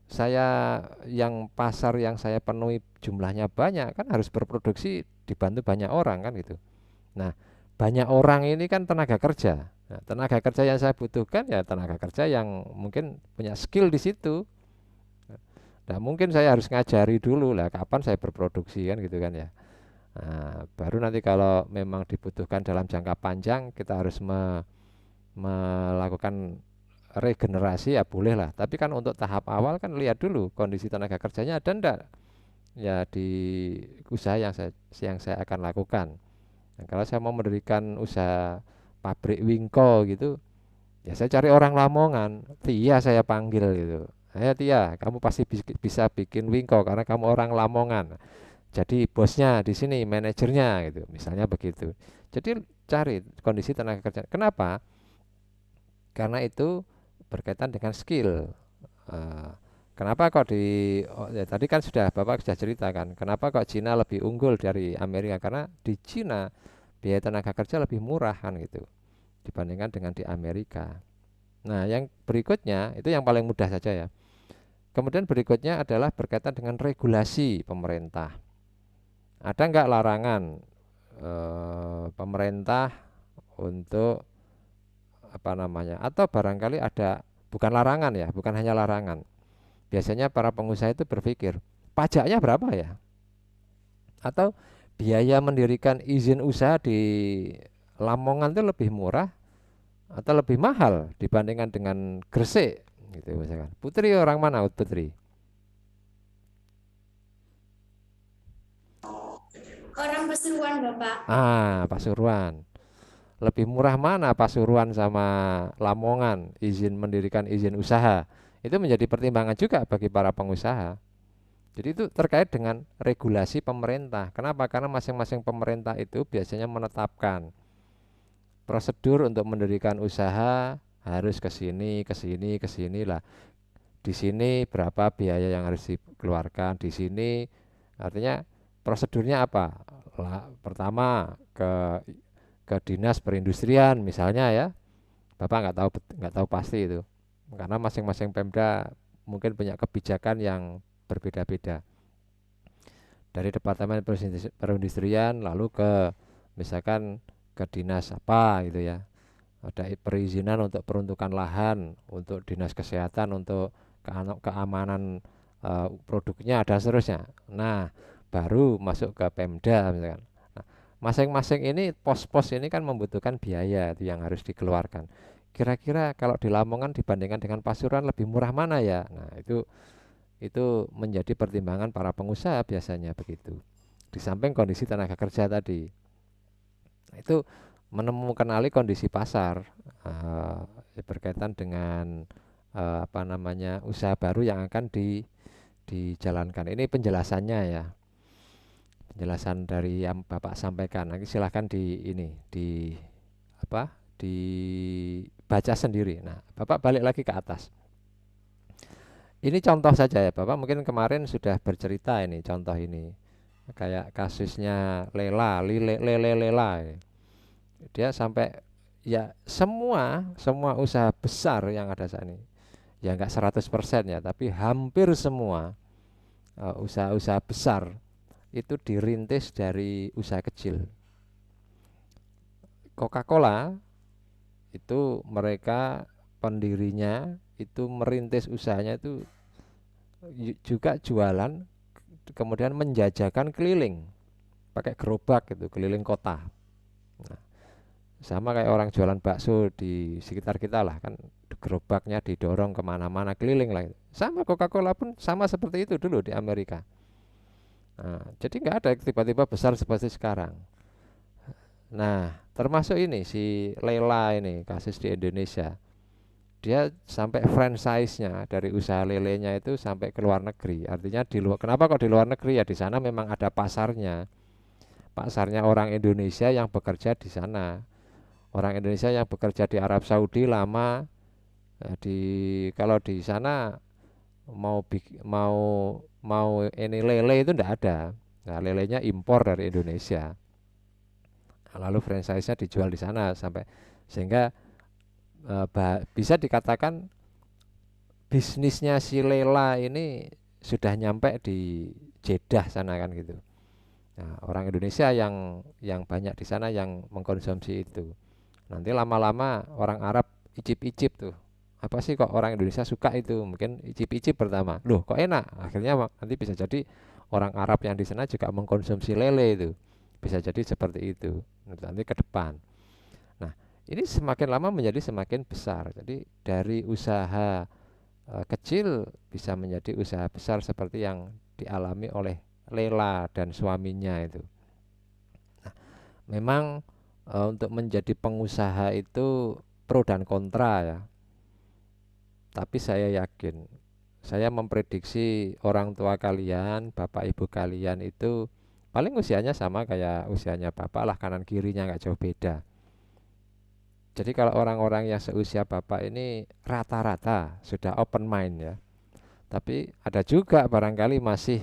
saya yang pasar yang saya penuhi jumlahnya banyak kan harus berproduksi dibantu banyak orang kan gitu. Nah, banyak orang ini kan tenaga kerja. Nah, tenaga kerja yang saya butuhkan ya tenaga kerja yang mungkin punya skill di situ. Nah, mungkin saya harus ngajari dulu lah kapan saya berproduksi kan gitu kan ya. Nah, baru nanti kalau memang dibutuhkan dalam jangka panjang kita harus melakukan regenerasi ya boleh lah. Tapi kan untuk tahap awal kan lihat dulu kondisi tenaga kerjanya ada ndak ya di usaha yang saya akan lakukan. Nah, kalau saya mau mendirikan usaha pabrik wingko gitu, ya saya cari orang Lamongan, Tia saya panggil gitu. Ayo Tia, kamu pasti bisa bikin wingko karena kamu orang Lamongan. Jadi bosnya di sini, manajernya gitu, misalnya begitu. Jadi cari kondisi tenaga kerja. Kenapa? Karena itu berkaitan dengan skill. Eh, Kenapa kok ya tadi kan Bapak sudah ceritakan, kenapa kok Cina lebih unggul dari Amerika? Karena di Cina biaya tenaga kerja lebih murah kan gitu dibandingkan dengan di Amerika. Nah, yang berikutnya itu yang paling mudah saja ya. Kemudian berikutnya adalah berkaitan dengan regulasi pemerintah. Ada nggak larangan pemerintah untuk apa namanya? Atau barangkali ada bukan larangan ya, bukan hanya larangan. Biasanya para pengusaha itu berpikir, pajaknya berapa ya? Atau biaya mendirikan izin usaha di Lamongan itu lebih murah atau lebih mahal dibandingkan dengan Gresik gitu misalkan. Putri orang mana Putri? Orang Pasuruan, Bapak. Pasuruan. Lebih murah mana Pasuruan sama Lamongan mendirikan izin usaha? Itu menjadi pertimbangan juga bagi para pengusaha. Jadi itu terkait dengan regulasi pemerintah. Kenapa? Karena masing-masing pemerintah itu biasanya menetapkan prosedur untuk mendirikan usaha harus ke sini, ke sini, ke sini lah. Di sini berapa biaya yang harus dikeluarkan, di sini artinya prosedurnya apa? Pertama ke dinas perindustrian misalnya ya. Bapak nggak tahu pasti itu. Karena masing-masing Pemda mungkin punya kebijakan yang berbeda-beda. Dari Departemen Perindustrian lalu ke misalkan ke dinas apa gitu ya. Ada perizinan untuk peruntukan lahan, untuk dinas kesehatan, untuk keamanan produknya ada seterusnya. Nah, baru masuk ke Pemda misalkan. Nah, masing-masing ini pos-pos ini kan membutuhkan biaya itu yang harus dikeluarkan. Kira-kira kalau di Lamongan dibandingkan dengan Pasuruan lebih murah mana ya? Nah, itu menjadi pertimbangan para pengusaha biasanya begitu. Di samping kondisi tenaga kerja tadi. Nah, itu menemukan kondisi pasar berkaitan dengan apa namanya usaha baru yang akan dijalankan. Ini penjelasannya ya, penjelasan dari yang Bapak sampaikan. Nanti silahkan di apa dibaca sendiri. Nah, Bapak balik lagi ke atas. Ini contoh saja ya, Bapak mungkin kemarin sudah bercerita ini contoh ini kayak kasusnya Lela. Dia sampai ya semua usaha besar yang ada saat ini ya nggak 100% ya tapi hampir semua usaha-usaha besar itu dirintis dari usaha kecil. Coca-Cola itu mereka pendirinya itu merintis usahanya itu juga jualan, kemudian menjajakan keliling pakai gerobak gitu, keliling kota. Nah, sama kayak orang jualan bakso di sekitar kita lah kan, gerobaknya didorong kemana-mana keliling lah. Sama Coca-Cola pun sama seperti itu dulu di Amerika. Nah, jadi nggak ada tiba-tiba besar seperti sekarang. Nah, termasuk ini si Lela ini kasus di Indonesia. Dia sampai franchise-nya dari usaha lelenya itu sampai ke luar negeri. Artinya di luar, kenapa kok di luar negeri ya? Di sana memang ada pasarnya. Pasarnya orang Indonesia yang bekerja di sana. Orang Indonesia yang bekerja di Arab Saudi lama, di kalau di sana mau mau ini lele itu enggak ada. Nah, lelenya impor dari Indonesia. Lalu franchise-nya dijual di sana sampai sehingga bisa dikatakan bisnisnya si Lela ini sudah nyampe di Jeddah sana kan gitu. Nah, orang Indonesia yang banyak di sana yang mengkonsumsi itu. Nanti lama-lama orang Arab icip-icip tuh. Apa sih kok orang Indonesia suka itu? Mungkin icip-icip pertama. Loh, kok enak? Akhirnya nanti bisa jadi orang Arab yang di sana juga mengkonsumsi lele itu. Bisa jadi seperti itu nanti ke depan. Nah, ini semakin lama menjadi semakin besar. Jadi dari usaha kecil bisa menjadi usaha besar seperti yang dialami oleh Lela dan suaminya itu. Nah, memang untuk menjadi pengusaha itu pro dan kontra ya. Tapi saya yakin, saya memprediksi orang tua kalian, bapak ibu kalian itu paling usianya sama kayak usianya bapak lah, kanan kirinya nggak jauh beda. Jadi kalau orang-orang yang seusia bapak ini rata-rata sudah open mind ya. Tapi ada juga barangkali masih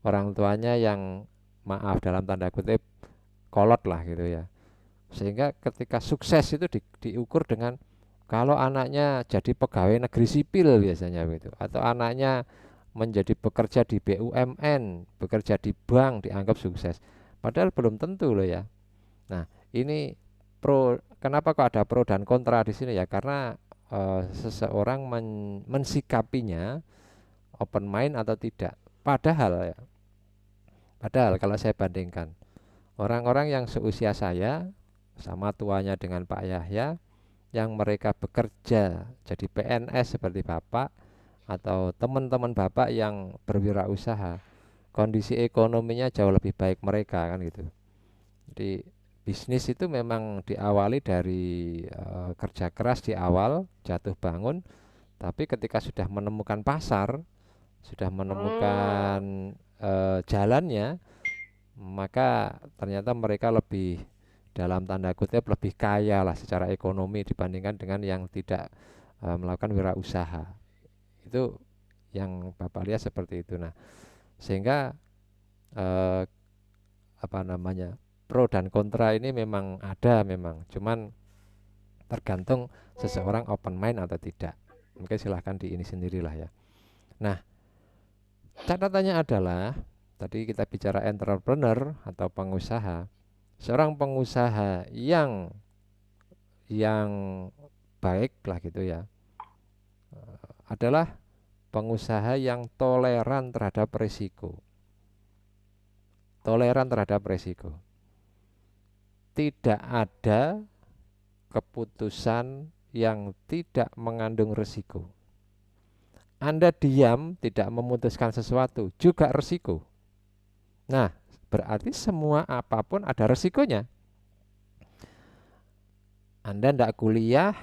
orang tuanya yang maaf dalam tanda kutip kolot lah gitu ya. Sehingga ketika sukses itu diukur dengan kalau anaknya jadi pegawai negeri sipil biasanya gitu, atau anaknya menjadi bekerja di BUMN, bekerja di bank dianggap sukses. Padahal belum tentu loh ya. Nah, ini kenapa kok ada pro dan kontra di sini ya? Karena seseorang mensikapinya open mind atau tidak. Padahal kalau saya bandingkan orang-orang yang seusia saya sama tuanya dengan Pak Yahya, yang mereka bekerja jadi PNS seperti Bapak atau teman-teman Bapak yang berwirausaha, kondisi ekonominya jauh lebih baik mereka kan gitu. Jadi bisnis itu memang diawali dari kerja keras di awal, jatuh bangun, tapi ketika sudah menemukan pasar, sudah menemukan jalannya, maka ternyata mereka lebih dalam tanda kutip lebih kaya lah secara ekonomi dibandingkan dengan yang tidak melakukan wirausaha. Itu yang Bapak lihat seperti itu. Nah, sehingga pro dan kontra ini memang ada memang, cuman tergantung seseorang open mind atau tidak. Mungkin silahkan di ini sendirilah ya. Nah, catatannya adalah tadi kita bicara entrepreneur atau pengusaha. Seorang pengusaha yang baik lah gitu ya, adalah pengusaha yang toleran terhadap risiko. Toleran terhadap risiko. Tidak ada keputusan yang tidak mengandung risiko. Anda diam tidak memutuskan sesuatu juga risiko. Nah, berarti semua apapun ada resikonya. Anda tidak kuliah,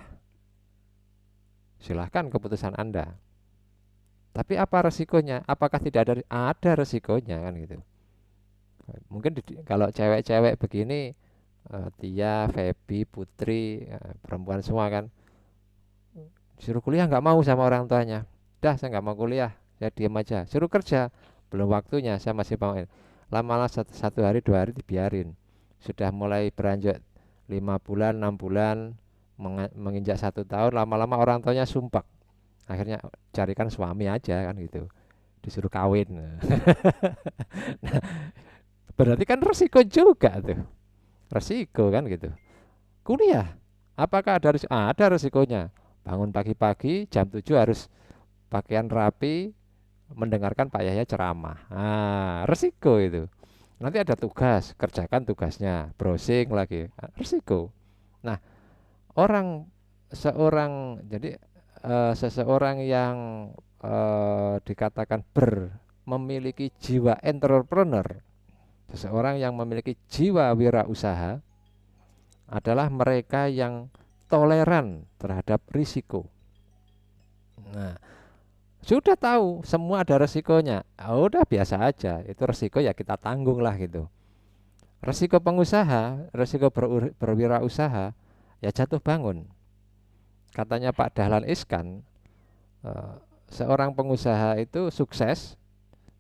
silahkan keputusan Anda. Tapi apa resikonya? Apakah tidak ada? Ada resikonya kan gitu. Mungkin kalau cewek-cewek begini, Tia, Feby, Putri, perempuan semua kan, suruh kuliah nggak mau sama orang tuanya. Dah, saya nggak mau kuliah, saya diam aja. Suruh kerja, belum waktunya, saya masih mau. Lama-lama satu hari 2 hari dibiarin. Sudah mulai beranjak 5 bulan 6 bulan menginjak 1 tahun, lama-lama orang tuanya sumpah. Akhirnya carikan suami aja kan gitu, disuruh kawin. Nah, berarti kan resiko juga tuh, resiko kan gitu. Kuliah, apakah ada resiko? Ada resikonya. Bangun pagi-pagi jam 7 harus pakaian rapi, mendengarkan Pak Yahya ceramah. Nah, resiko itu. Nanti ada tugas, kerjakan tugasnya, browsing lagi, resiko. Nah, orang jadi seseorang yang dikatakan memiliki jiwa entrepreneur, seseorang yang memiliki jiwa wirausaha adalah mereka yang toleran terhadap risiko. Nah, sudah tahu semua ada resikonya, udah biasa aja, itu resiko ya kita tanggung lah gitu. Resiko pengusaha, resiko berwirausaha ya jatuh bangun. Katanya Pak Dahlan Iskan, seorang pengusaha itu sukses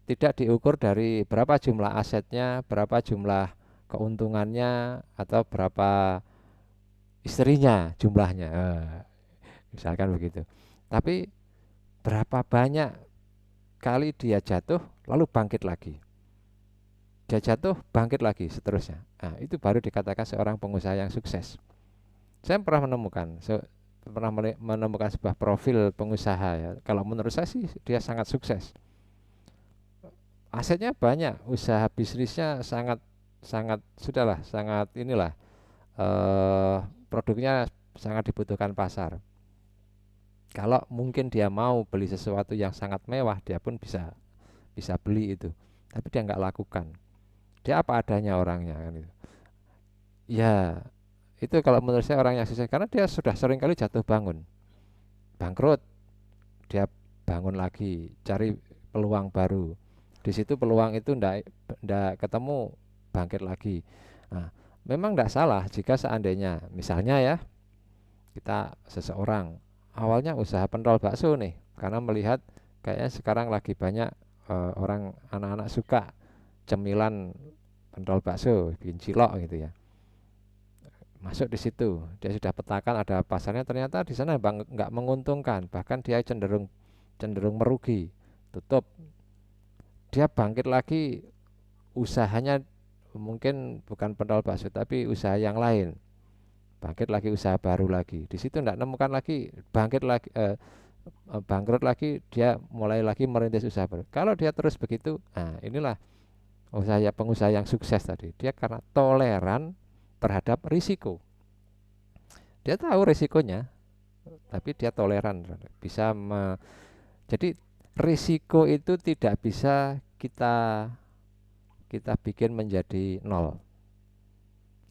tidak diukur dari berapa jumlah asetnya, berapa jumlah keuntungannya, atau berapa istrinya jumlahnya, misalkan begitu. Tapi berapa banyak kali dia jatuh lalu bangkit lagi, dia jatuh bangkit lagi seterusnya. Nah, itu baru dikatakan seorang pengusaha yang sukses. Saya pernah menemukan sebuah profil pengusaha ya. Kalau menurut saya sih dia sangat sukses. Asetnya banyak, usaha bisnisnya sangat inilah, produknya sangat dibutuhkan pasar. Kalau mungkin dia mau beli sesuatu yang sangat mewah, dia pun bisa beli itu. Tapi dia nggak lakukan. Dia apa adanya orangnya kan itu. Ya, itu kalau menurut saya orang yang sukses, karena dia sudah sering kali jatuh bangun, bangkrut, dia bangun lagi, cari peluang baru. Di situ peluang itu ndak ketemu, bangkit lagi. Nah, memang ndak salah jika seandainya, misalnya ya, kita seseorang awalnya usaha pentol bakso nih, karena melihat kayaknya sekarang lagi banyak orang anak-anak suka cemilan pentol bakso, bikin cilok gitu ya. Masuk di situ, dia sudah petakan ada pasarnya, ternyata di sana nggak menguntungkan, bahkan dia cenderung merugi, tutup. Dia bangkit lagi, usahanya mungkin bukan pentol bakso tapi usaha yang lain, bangkit lagi, usaha baru lagi. Di situ tidak nemukan lagi, bangkrut lagi, dia mulai lagi merintis usaha baru. Kalau dia terus begitu, nah inilah pengusaha yang sukses tadi. Dia karena toleran terhadap risiko. Dia tahu risikonya, tapi dia toleran, jadi risiko itu tidak bisa kita bikin menjadi nol.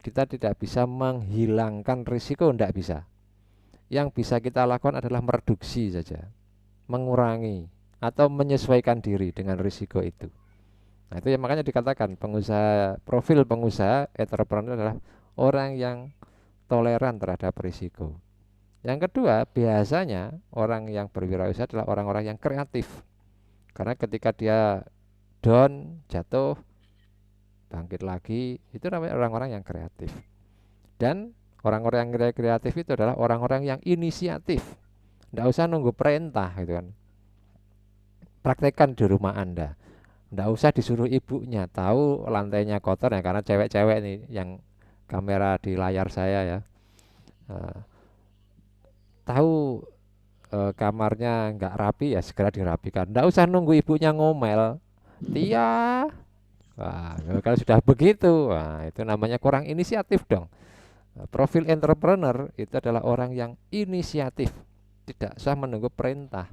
Kita tidak bisa menghilangkan risiko, tidak bisa. Yang bisa kita lakukan adalah mereduksi saja, mengurangi atau menyesuaikan diri dengan risiko itu. Nah, itu yang makanya dikatakan profil pengusaha entrepreneur adalah orang yang toleran terhadap risiko. Yang kedua, biasanya orang yang berwirausaha adalah orang-orang yang kreatif. Karena ketika dia down, jatuh, bangkit lagi, itu namanya orang-orang yang kreatif. Dan orang-orang yang kreatif itu adalah orang-orang yang inisiatif. Tidak usah nunggu perintah gitu kan. Praktekkan di rumah Anda. Tidak usah disuruh ibunya, tahu lantainya kotor ya, karena cewek-cewek nih yang kamera di layar saya ya. Tahu kamarnya nggak rapi ya segera dirapikan. Nggak usah nunggu ibunya ngomel, Tia. Wah, kalau sudah begitu, wah, itu namanya kurang inisiatif dong. Profil entrepreneur itu adalah orang yang inisiatif, tidak usah menunggu perintah.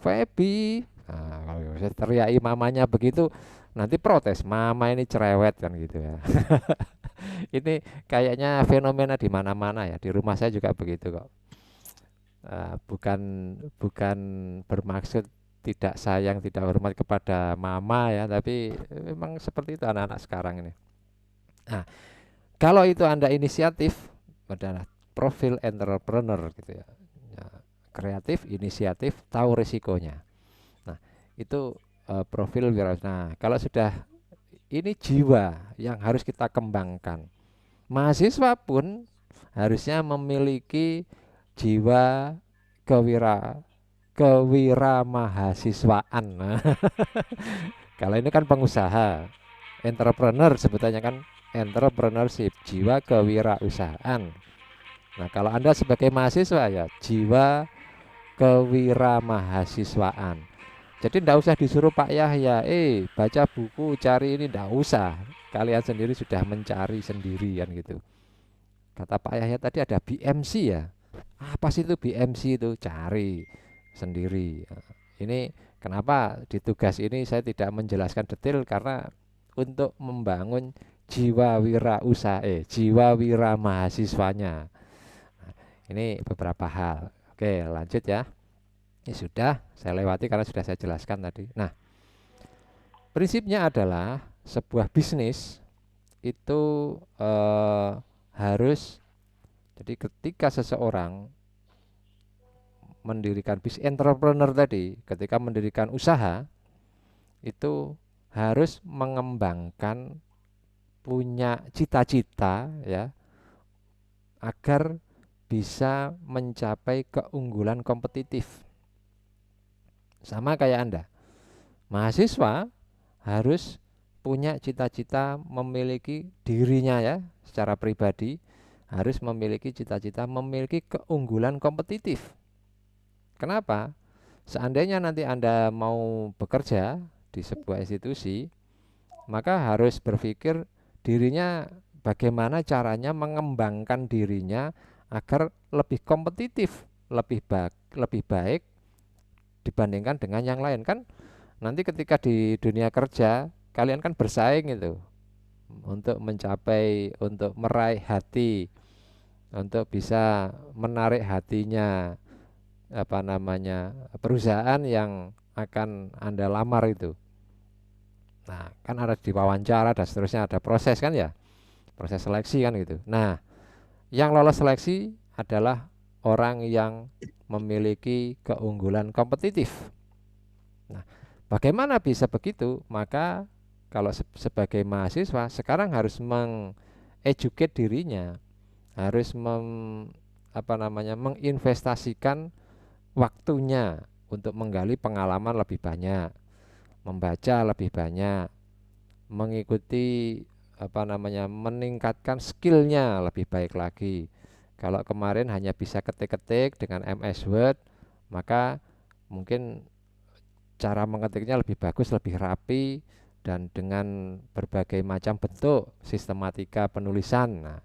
Feby, kalau saya teriaki mamanya begitu, nanti protes, mama ini cerewet kan gitu ya. Ini kayaknya fenomena di mana-mana ya. Di rumah saya juga begitu kok. Bukan bermaksud tidak sayang, tidak hormat kepada mama ya, tapi memang seperti itu anak-anak sekarang ini. Nah, kalau itu Anda inisiatif, adalah profil entrepreneur gitu ya. Kreatif, inisiatif, tahu risikonya. Nah, itu profil wirausaha. Nah, kalau sudah ini jiwa yang harus kita kembangkan. Mahasiswa pun harusnya memiliki jiwa kewiramahasiswaan. Kalau ini kan pengusaha, entrepreneur sebutannya kan entrepreneurship, jiwa kewirausahaan. Nah, kalau Anda sebagai mahasiswa ya jiwa kewiramahasiswaan. Jadi ndak usah disuruh Pak Yahya, baca buku, cari ini, ndak usah. Kalian sendiri sudah mencari sendiri kan gitu. Kata Pak Yahya tadi ada BMC ya. Apa sih itu BMC itu? Cari sendiri. Ini kenapa di tugas ini saya tidak menjelaskan detail karena untuk membangun jiwa jiwa wira mahasiswanya. Ini beberapa hal. Oke, lanjut ya. Ini sudah saya lewati karena sudah saya jelaskan tadi. Nah, prinsipnya adalah sebuah bisnis itu harus, jadi ketika seseorang mendirikan bisnis, entrepreneur tadi ketika mendirikan usaha itu harus mengembangkan, punya cita-cita ya, agar bisa mencapai keunggulan kompetitif. Sama kayak Anda, mahasiswa harus punya cita-cita memiliki dirinya ya, secara pribadi harus memiliki cita-cita memiliki keunggulan kompetitif. Kenapa? Seandainya nanti Anda mau bekerja di sebuah institusi, maka harus berpikir dirinya bagaimana caranya mengembangkan dirinya agar lebih kompetitif, lebih baik dibandingkan dengan yang lain. Kan nanti ketika di dunia kerja kalian kan bersaing itu untuk mencapai, untuk meraih hati, untuk bisa menarik hatinya perusahaan yang akan Anda lamar itu. Nah, kan ada diwawancara dan seterusnya, ada proses kan ya, proses seleksi kan gitu. Nah, yang lolos seleksi adalah orang yang memiliki keunggulan kompetitif. Nah, bagaimana bisa begitu? Maka kalau sebagai mahasiswa sekarang harus mengeducate dirinya, harus menginvestasikan waktunya untuk menggali pengalaman lebih banyak, membaca lebih banyak, mengikuti meningkatkan skillnya lebih baik lagi. Kalau kemarin hanya bisa ketik-ketik dengan MS Word, maka mungkin cara mengetiknya lebih bagus, lebih rapi, dan dengan berbagai macam bentuk sistematika penulisan. Nah,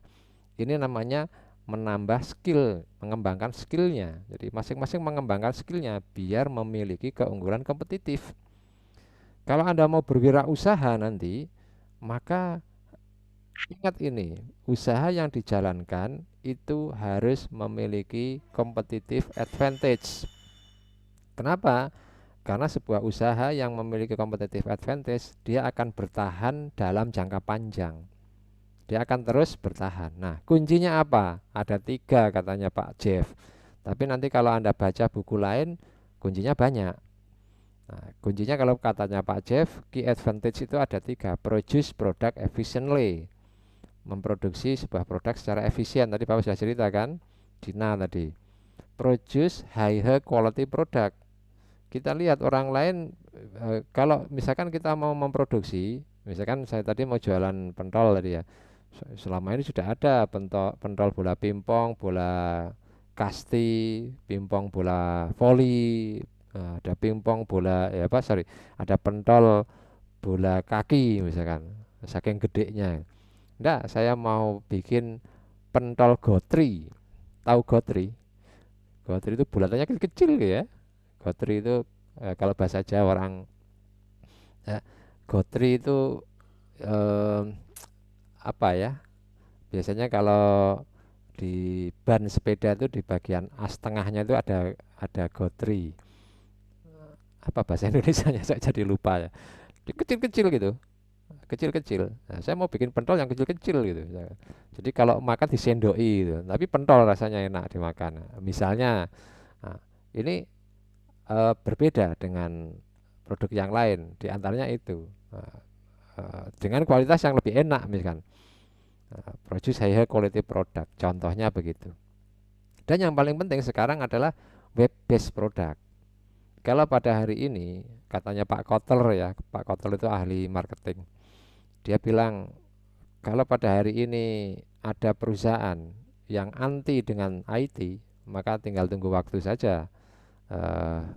ini namanya menambah skill, mengembangkan skillnya. Jadi masing-masing mengembangkan skillnya biar memiliki keunggulan kompetitif. Kalau Anda mau berwirausaha nanti, maka ingat ini, usaha yang dijalankan itu harus memiliki competitive advantage. Kenapa? Karena sebuah usaha yang memiliki competitive advantage, dia akan bertahan dalam jangka panjang. Dia akan terus bertahan. Nah, kuncinya apa? Ada 3 katanya Pak Jeff. Tapi nanti kalau Anda baca buku lain, kuncinya banyak. Nah, kuncinya kalau katanya Pak Jeff, key advantage itu ada 3. Produce product efficiently. Memproduksi sebuah produk secara efisien. Tadi Bapak sudah cerita kan, Dina tadi. Produce high quality product. Kita lihat orang lain, kalau misalkan kita mau memproduksi, misalkan saya tadi mau jualan pentol tadi ya, selama ini sudah ada pentol bola pingpong, bola kasti, pingpong bola voli, ada pingpong bola ada pentol bola kaki misalkan, saking gedenya. Enggak, saya mau bikin pentol gotri. Tahu gotri? Gotri itu bulatannya kecil-kecil ya. Gotri itu kalau bahasa Jawa orang gotri itu biasanya kalau di ban sepeda itu di bagian as tengahnya itu ada gotri. Apa bahasa Indonesianya saya jadi lupa ya. Kecil-kecil gitu. Kecil-kecil. Nah, saya mau bikin pentol yang kecil-kecil gitu. Jadi kalau makan disendoi gitu. Tapi pentol rasanya enak dimakan. Misalnya, ini berbeda dengan produk yang lain. Di antaranya itu dengan kualitas yang lebih enak misalkan. Produce high quality product. Contohnya begitu. Dan yang paling penting sekarang adalah web based product. Kalau pada hari ini katanya Pak Kotler ya, Pak Kotler itu ahli marketing. Dia bilang kalau pada hari ini ada perusahaan yang anti dengan IT, maka tinggal tunggu waktu saja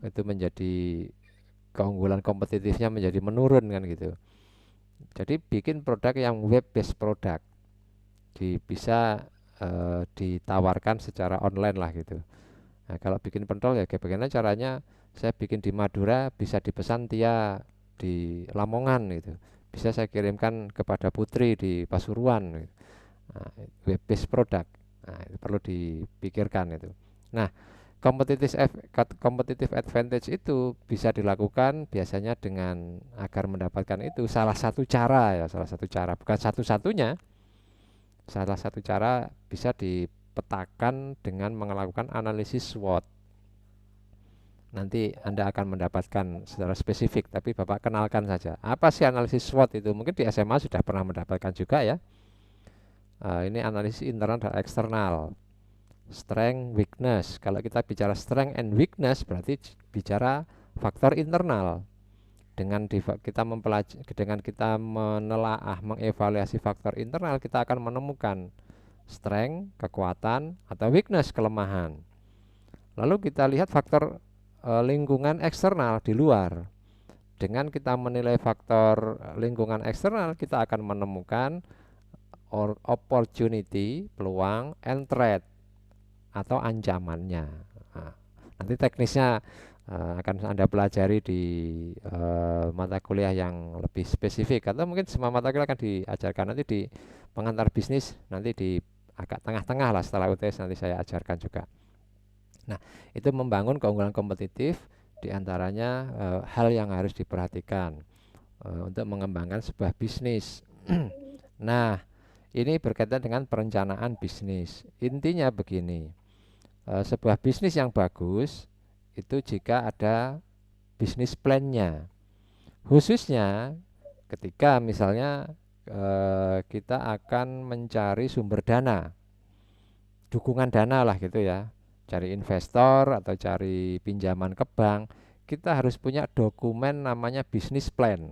itu menjadi keunggulan kompetitifnya menjadi menurun kan gitu. Jadi bikin produk yang web based product, bisa ditawarkan secara online lah gitu. Nah, kalau bikin pentol ya kayak bagaimana caranya saya bikin di Madura bisa dipesan Tia di Lamongan gitu. Bisa saya kirimkan kepada Putri di Pasuruan gitu. Nah, web based product. Nah, itu perlu dipikirkan itu. Nah, competitive advantage itu bisa dilakukan biasanya dengan agar mendapatkan itu salah satu cara ya, salah satu cara, bukan satu-satunya. Salah satu cara bisa dipetakan dengan melakukan analisis SWOT. Nanti Anda akan mendapatkan secara spesifik, tapi Bapak kenalkan saja. Apa sih analisis SWOT itu? Mungkin di SMA sudah pernah mendapatkan juga ya. Ini analisis internal dan eksternal. Strength, weakness. Kalau kita bicara strength and weakness berarti bicara faktor internal. Dengan kita menelaah, mengevaluasi faktor internal, kita akan menemukan strength, kekuatan, atau weakness, kelemahan. Lalu kita lihat faktor lingkungan eksternal di luar. Dengan kita menilai faktor lingkungan eksternal, kita akan menemukan opportunity, peluang, and threat atau ancamannya. Nah, nanti teknisnya akan Anda pelajari di mata kuliah yang lebih spesifik, atau mungkin semua mata kuliah akan diajarkan nanti di pengantar bisnis, nanti di agak tengah-tengah lah setelah UTS nanti saya ajarkan juga. Nah, itu membangun keunggulan kompetitif, diantaranya hal yang harus diperhatikan untuk mengembangkan sebuah bisnis. Nah, ini berkaitan dengan perencanaan bisnis. Intinya begini, sebuah bisnis yang bagus itu jika ada bisnis plan-nya. Khususnya ketika misalnya kita akan mencari sumber dana, dukungan dana lah gitu ya, cari investor atau cari pinjaman ke bank, kita harus punya dokumen namanya bisnis plan.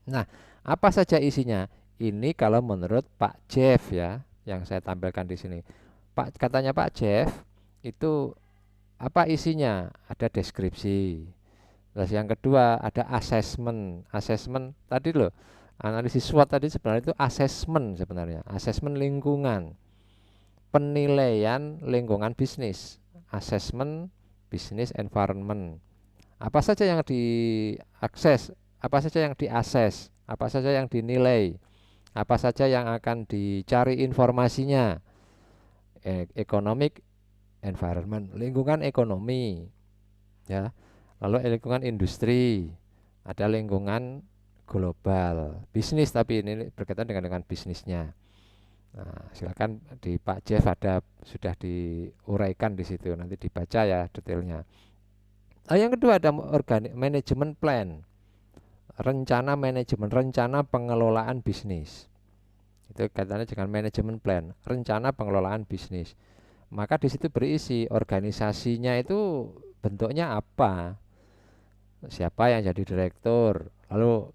Nah, apa saja isinya? Ini kalau menurut Pak Jeff ya, yang saya tampilkan di sini. Katanya Pak Jeff itu apa isinya? Ada deskripsi. Terus yang kedua ada assessment. Assessment tadi loh, analisis SWOT tadi sebenarnya itu assessment sebenarnya. Assessment lingkungan. Penilaian lingkungan bisnis. Assessment business environment. Apa saja yang diakses, apa saja yang diakses, apa saja yang dinilai, apa saja yang akan dicari informasinya. Economic environment, lingkungan ekonomi ya. Lalu lingkungan industri, ada lingkungan global, bisnis, tapi ini berkaitan dengan bisnisnya. Nah, silakan di Pak Jeff sudah diuraikan di situ, nanti dibaca ya detailnya. Yang kedua ada manajemen plan, rencana manajemen, rencana pengelolaan bisnis. Itu kaitannya dengan manajemen plan, rencana pengelolaan bisnis. Maka di situ berisi organisasinya itu bentuknya apa, siapa yang jadi direktur, lalu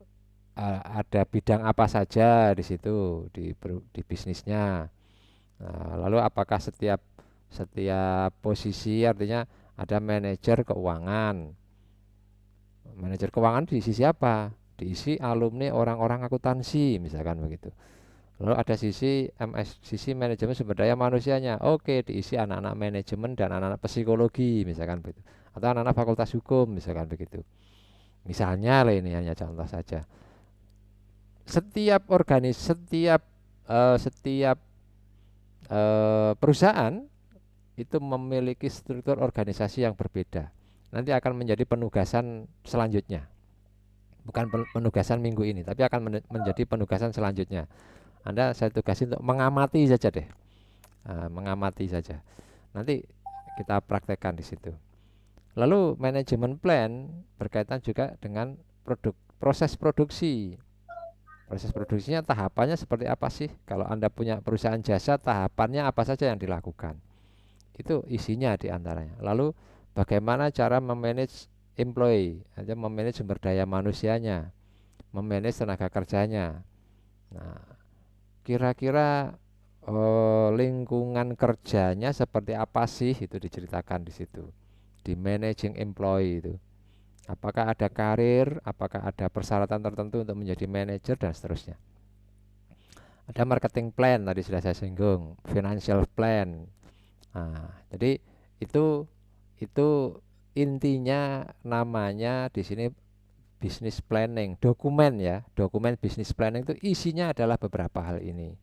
ada bidang apa saja di situ di bisnisnya. Nah, lalu apakah setiap posisi, artinya ada manajer keuangan. Manajer keuangan diisi siapa? Diisi alumni orang-orang akuntansi misalkan begitu. Lalu ada sisi manajemen sumber daya manusianya. Oke, diisi anak-anak manajemen dan anak-anak psikologi misalkan begitu. Atau anak-anak fakultas hukum misalkan begitu. Misalnya lah, ini hanya contoh saja. Setiap perusahaan itu memiliki struktur organisasi yang berbeda. Nanti akan menjadi penugasan selanjutnya. Bukan penugasan minggu ini, tapi akan menjadi penugasan selanjutnya. Saya tugasi untuk mengamati saja deh, mengamati saja. Nanti kita praktekkan di situ. Lalu manajemen plan berkaitan juga dengan proses produksi. Proses produksinya tahapannya seperti apa sih? Kalau Anda punya perusahaan jasa, tahapannya apa saja yang dilakukan? Itu isinya diantaranya. Lalu bagaimana cara memanage employee, memanage sumber daya manusianya, memanage tenaga kerjanya. Nah, kira-kira lingkungan kerjanya seperti apa sih, itu diceritakan di situ, di managing employee itu. Apakah ada karir, apakah ada persyaratan tertentu untuk menjadi manajer dan seterusnya. Ada marketing plan tadi sudah saya singgung, financial plan. Nah, jadi itu intinya namanya di sini business planning, dokumen ya. Dokumen business planning itu isinya adalah beberapa hal ini.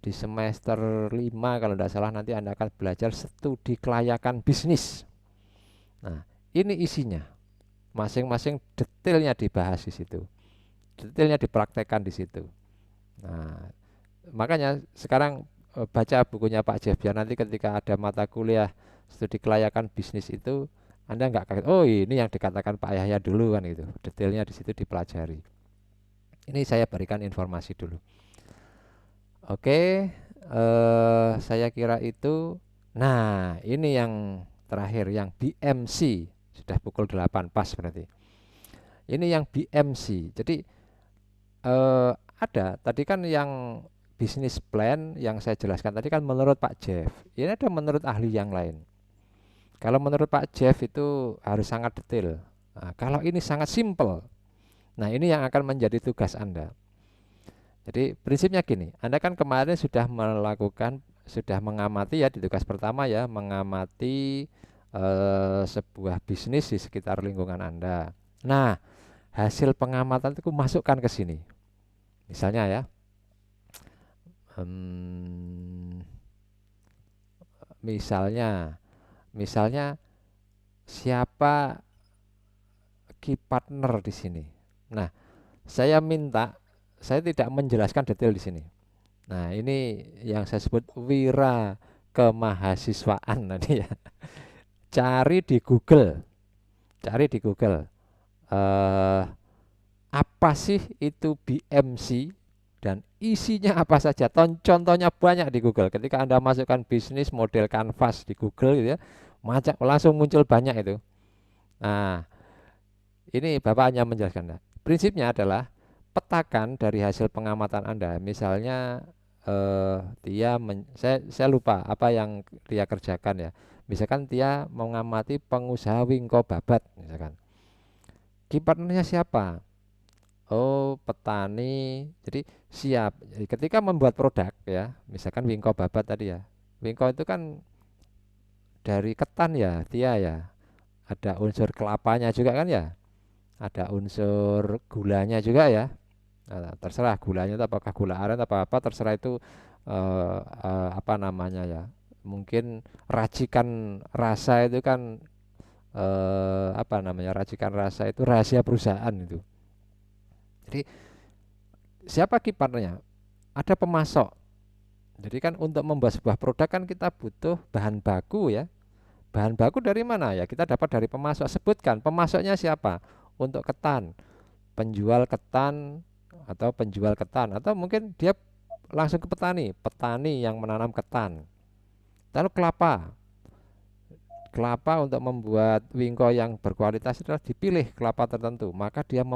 Di semester 5 kalau tidak salah nanti Anda akan belajar studi kelayakan bisnis. Nah, ini isinya. Masing-masing detailnya dibahas di situ. Detailnya dipraktekkan di situ. Nah, makanya sekarang baca bukunya Pak Jeff biar nanti ketika ada mata kuliah studi kelayakan bisnis itu Anda nggak kaget, oh ini yang dikatakan Pak Yahya dulu kan gitu. Detailnya di situ dipelajari. Ini saya berikan informasi dulu. Oke, saya kira itu. Nah, ini yang terakhir yang BMC sudah pukul 8 pas berarti. Ini yang BMC. Jadi ada tadi kan yang bisnis plan yang saya jelaskan tadi kan menurut Pak Jeff. Ini ada menurut ahli yang lain. Kalau menurut Pak Jeff itu harus sangat detail. Nah, kalau ini sangat simple. Nah, ini yang akan menjadi tugas Anda. Jadi prinsipnya gini, Anda kan kemarin sudah mengamati ya di tugas pertama ya, mengamati sebuah bisnis di sekitar lingkungan Anda. Nah, hasil pengamatan itu masukkan ke sini. Misalnya ya, misalnya siapa key partner di sini. Nah, saya tidak menjelaskan detail di sini. Nah, ini yang saya sebut wira kemahasiswaan tadi ya. Cari di Google. Apa sih itu BMC dan isinya apa saja. Contohnya banyak di Google. Ketika Anda masukkan bisnis model kanvas di Google gitu ya, langsung muncul banyak itu. Nah, ini Bapak hanya menjelaskan. Prinsipnya adalah petakan dari hasil pengamatan Anda. Misalnya saya lupa apa yang dia kerjakan ya. Misalkan dia mengamati pengusaha wingko babat misalkan. Key partnernya siapa? Oh, petani. Jadi siap. Jadi ketika membuat produk ya, misalkan wingko babat tadi ya. Wingko itu kan dari ketan ya, dia ya. Ada unsur kelapanya juga kan ya. Ada unsur gulanya juga ya. Nah, terserah gulanya itu apakah gula aren atau apa terserah itu apa namanya ya. Mungkin racikan rasa itu kan apa namanya? Racikan rasa itu rahasia perusahaan itu. Jadi siapa key partnernya? Ada pemasok. Jadi kan untuk membuat sebuah produk kan kita butuh bahan baku ya. Bahan baku dari mana ya? Kita dapat dari pemasok. Sebutkan pemasoknya siapa? Untuk ketan, penjual ketan atau mungkin dia langsung ke petani yang menanam ketan. Lalu kelapa untuk membuat wingko yang berkualitas adalah dipilih kelapa tertentu, maka dia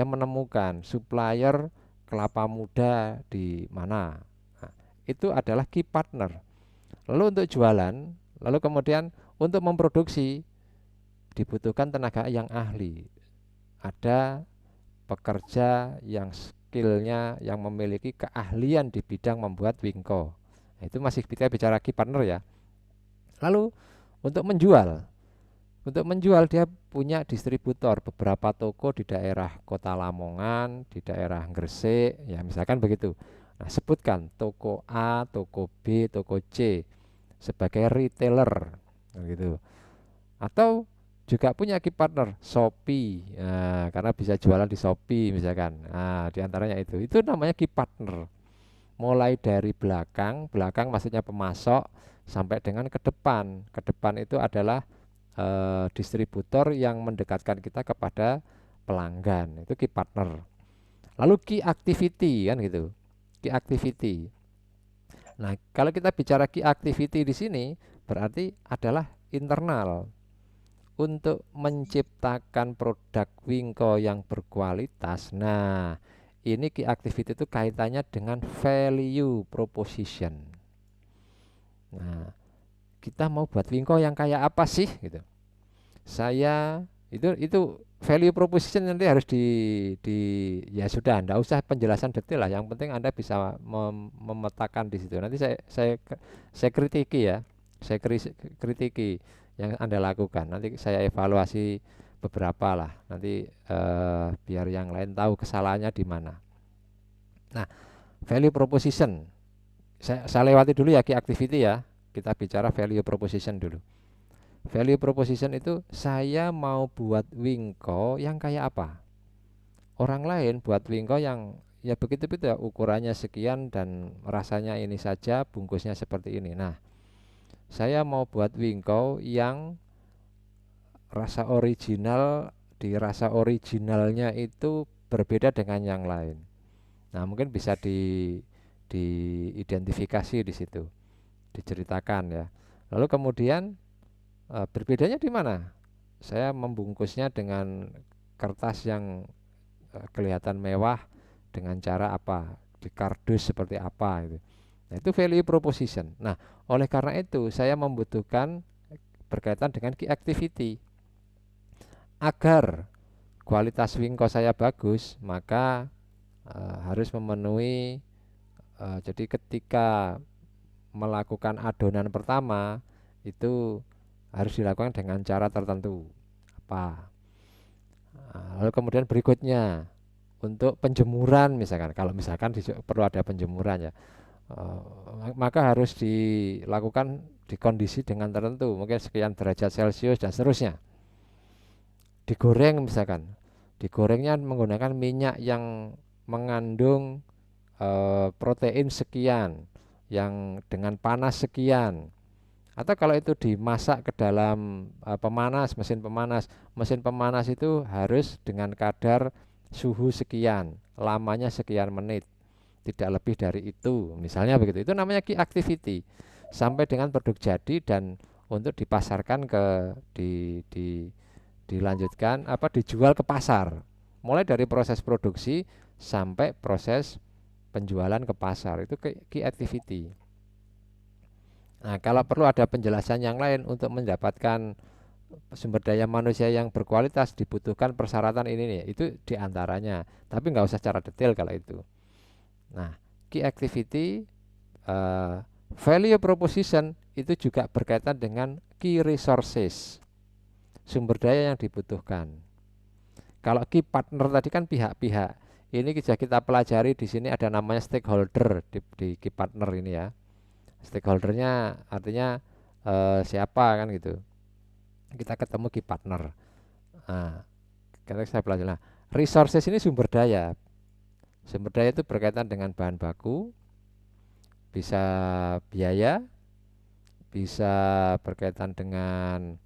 menemukan supplier kelapa muda di mana. Nah, itu adalah key partner. Lalu untuk jualan, lalu kemudian untuk memproduksi dibutuhkan tenaga yang ahli. Ada pekerja yang skillnya yang memiliki keahlian di bidang membuat wingko. Nah, itu masih kita bicara key partner ya. Lalu untuk menjual dia punya distributor beberapa toko di daerah Kota Lamongan, di daerah Gresik, ya misalkan begitu. Nah, sebutkan toko A, toko B, toko C sebagai retailer, gitu. Atau juga punya key partner Shopee, karena bisa jualan di Shopee misalkan. Nah, diantaranya itu namanya key partner. Mulai dari belakang maksudnya pemasok sampai dengan ke depan. Ke depan itu adalah distributor yang mendekatkan kita kepada pelanggan, itu key partner. Lalu key activity kan gitu. Key activity. Nah, kalau kita bicara key activity di sini berarti adalah internal. Untuk menciptakan produk wingko yang berkualitas. Nah, ini key activity itu kaitannya dengan value proposition. Nah, kita mau buat wingko yang kayak apa sih gitu. Saya itu value proposition nanti harus di ya sudah, enggak usah penjelasan detail lah. Yang penting Anda bisa memetakan di situ. Nanti saya kritiki ya. Saya kritiki yang Anda lakukan. Nanti saya evaluasi beberapa lah. Nanti biar yang lain tahu kesalahannya di mana. Nah, value proposition. Saya lewati dulu ya key activity ya. Kita bicara value proposition dulu. Value proposition itu saya mau buat wingko yang kayak apa? Orang lain buat wingko yang ya begitu-begitu ya, ukurannya sekian dan rasanya ini saja, bungkusnya seperti ini. Nah, saya mau buat wingko yang rasa original, di rasa originalnya itu berbeda dengan yang lain. Nah, mungkin bisa diidentifikasi di situ, diceritakan ya. Lalu kemudian berbedanya di mana? Saya membungkusnya dengan kertas yang kelihatan mewah dengan cara apa? Di kardus seperti apa gitu. Nah, itu value proposition. Nah, oleh karena itu saya membutuhkan berkaitan dengan key activity. Agar kualitas wingko saya bagus, maka harus memenuhi jadi ketika melakukan adonan pertama itu harus dilakukan dengan cara tertentu apa. Lalu kemudian berikutnya untuk penjemuran misalkan, kalau misalkan perlu ada penjemuran ya, maka harus dilakukan di kondisi dengan tertentu, mungkin sekian derajat Celcius dan seterusnya. Digoreng misalkan, digorengnya menggunakan minyak yang mengandung protein sekian, yang dengan panas sekian. Atau kalau itu dimasak ke dalam mesin pemanas itu harus dengan kadar suhu sekian, lamanya sekian menit, tidak lebih dari itu, misalnya begitu. Itu namanya key activity sampai dengan produk jadi dan untuk dipasarkan dilanjutkan dijual ke pasar, mulai dari proses produksi sampai proses penjualan ke pasar, itu key activity. Nah, kalau perlu ada penjelasan yang lain untuk mendapatkan sumber daya manusia yang berkualitas dibutuhkan persyaratan ini nih, itu diantaranya. Tapi nggak usah secara detail kalau itu. Nah, key activity, value proposition itu juga berkaitan dengan key resources, sumber daya yang dibutuhkan. Kalau key partner tadi kan pihak-pihak. Ini bisa kita pelajari di sini ada namanya stakeholder di key partner ini ya. Stakeholdernya artinya siapa kan gitu. Kita ketemu key partner. Nah, kita saya pelajari. Nah, resources ini sumber daya. Sumber daya itu berkaitan dengan bahan baku, bisa biaya, bisa berkaitan dengan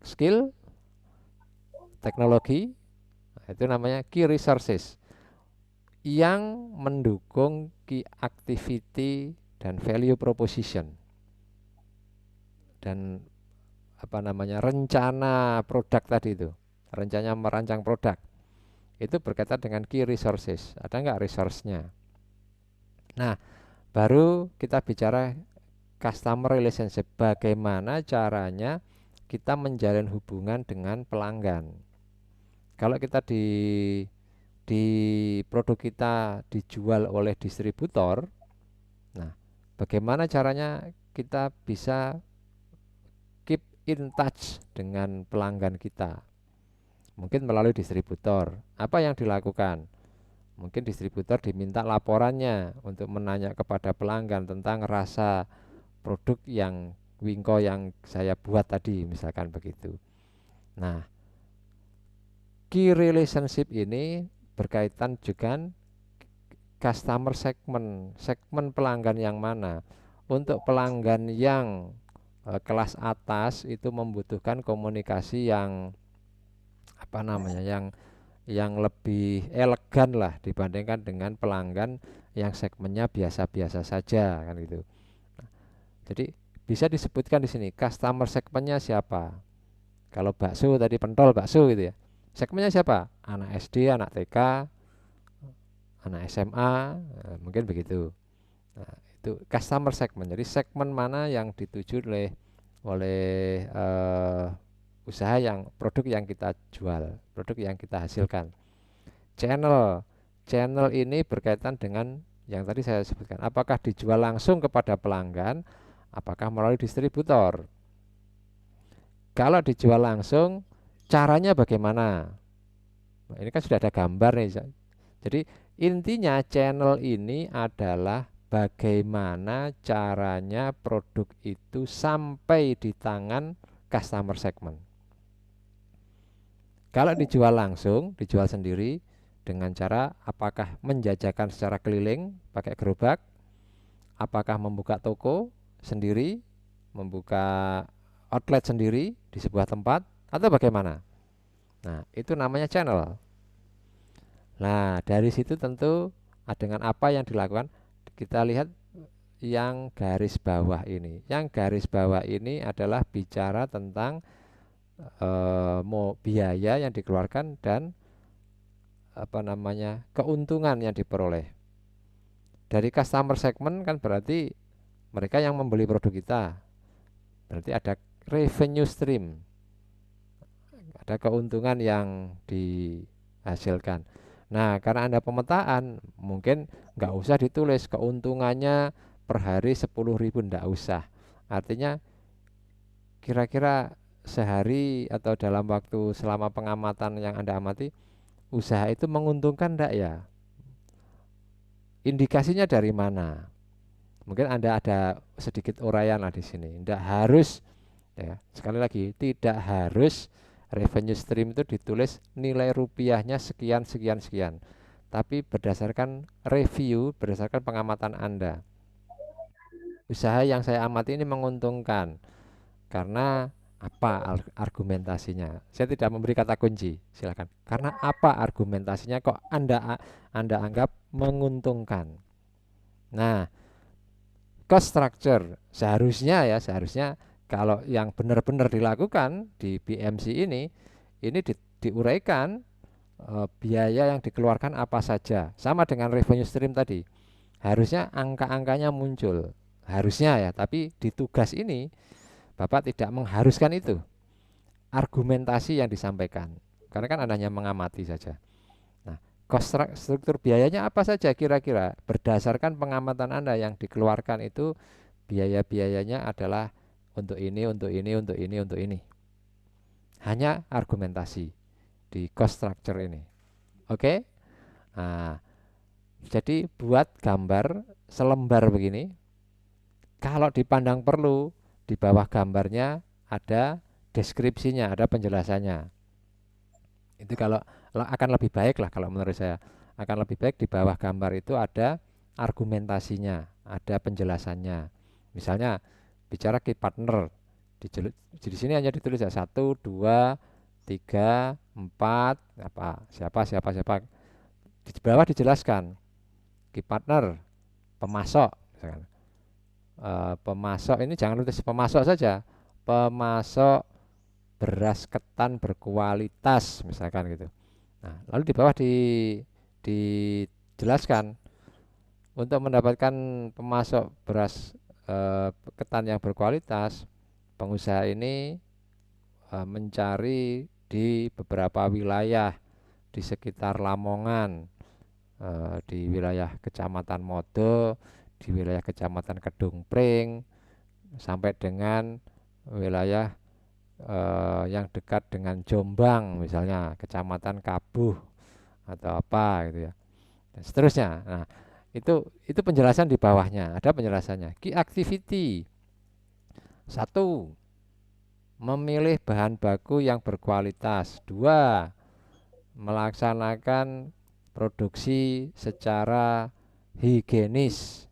skill, teknologi. Nah, itu namanya key resources yang mendukung key activity dan value proposition dan rencana produk tadi itu, rencana merancang produk itu berkaitan dengan key resources. Ada nggak resource-nya? Nah, baru kita bicara customer relationship, bagaimana caranya kita menjalin hubungan dengan pelanggan. Kalau kita di produk kita dijual oleh distributor, nah bagaimana caranya kita bisa keep in touch dengan pelanggan kita? Mungkin melalui distributor. Apa yang dilakukan? Mungkin distributor diminta laporannya untuk menanya kepada pelanggan tentang rasa produk yang wingko yang saya buat tadi, misalkan begitu. Nah, key relationship ini berkaitan juga customer segmen pelanggan yang mana. Untuk pelanggan yang kelas atas itu membutuhkan komunikasi yang yang lebih elegan lah dibandingkan dengan pelanggan yang segmennya biasa-biasa saja kan gitu. Nah, jadi bisa disebutkan di sini customer segmennya siapa. Kalau bakso tadi pentol bakso gitu ya. Segmennya siapa? Anak SD, anak TK, anak SMA, mungkin begitu. Nah, itu customer segment. Jadi segmen mana yang dituju oleh oleh usaha yang produk yang kita jual, produk yang kita hasilkan. Channel ini berkaitan dengan yang tadi saya sebutkan. Apakah dijual langsung kepada pelanggan, apakah melalui distributor. Kalau dijual langsung, caranya bagaimana? Nah, ini kan sudah ada gambar nih. Jadi intinya channel ini adalah bagaimana caranya produk itu sampai di tangan customer segment. Kalau dijual langsung, dijual sendiri dengan cara apakah menjajakan secara keliling pakai gerobak, apakah membuka toko sendiri, membuka outlet sendiri di sebuah tempat, atau bagaimana? Nah, itu namanya channel. Nah, dari situ tentu dengan apa yang dilakukan, kita lihat yang garis bawah ini. Yang garis bawah ini adalah bicara tentang biaya yang dikeluarkan dan keuntungan yang diperoleh. Dari customer segment kan berarti mereka yang membeli produk kita. Berarti ada revenue stream. Ada keuntungan yang dihasilkan. Nah, karena Anda pemetaan, mungkin nggak usah ditulis keuntungannya per hari 10.000, nggak usah. Artinya kira-kira sehari atau dalam waktu selama pengamatan yang Anda amati, usaha itu menguntungkan enggak ya? Indikasinya dari mana? Mungkin Anda ada sedikit uraian lah di sini. Enggak harus, ya, sekali lagi, tidak harus revenue stream itu ditulis nilai rupiahnya sekian, sekian, sekian. Tapi berdasarkan review, berdasarkan pengamatan Anda. Usaha yang saya amati ini menguntungkan. Karena apa argumentasinya? Saya tidak memberi kata kunci, silakan. Karena apa argumentasinya kok Anda anggap menguntungkan? Nah, cost structure seharusnya kalau yang benar-benar dilakukan di BMC ini diuraikan biaya yang dikeluarkan apa saja. Sama dengan revenue stream tadi. Harusnya angka-angkanya muncul. Harusnya ya, tapi di tugas ini Bapak tidak mengharuskan itu argumentasi yang disampaikan, karena kan Anda hanya mengamati saja. Nah, cost struktur biayanya apa saja kira-kira berdasarkan pengamatan Anda yang dikeluarkan itu biaya-biayanya adalah untuk ini, untuk ini, untuk ini, untuk ini. Hanya argumentasi di cost structure ini. Oke? Nah, jadi buat gambar selembar begini. Kalau dipandang perlu, di bawah gambarnya ada deskripsinya, ada penjelasannya. Itu kalau akan lebih baik lah, kalau menurut saya akan lebih baik di bawah gambar itu ada argumentasinya, ada penjelasannya. Misalnya bicara key partner, di sini hanya ditulis ya 1, 2, 3, 4, siapa. Di bawah dijelaskan key partner, pemasok, misalkan. Pemasok ini jangan tulis pemasok saja, pemasok beras ketan berkualitas misalkan gitu. Nah, lalu di bawah dijelaskan untuk mendapatkan pemasok beras ketan yang berkualitas, pengusaha ini mencari di beberapa wilayah di sekitar Lamongan, di wilayah Kecamatan Modo, di wilayah Kecamatan Kedungpring, sampai dengan wilayah yang dekat dengan Jombang, misalnya Kecamatan Kabuh atau apa gitu ya, dan seterusnya. Nah, itu penjelasan di bawahnya, ada penjelasannya. Key activity 1, memilih bahan baku yang berkualitas. 2, melaksanakan produksi secara higienis.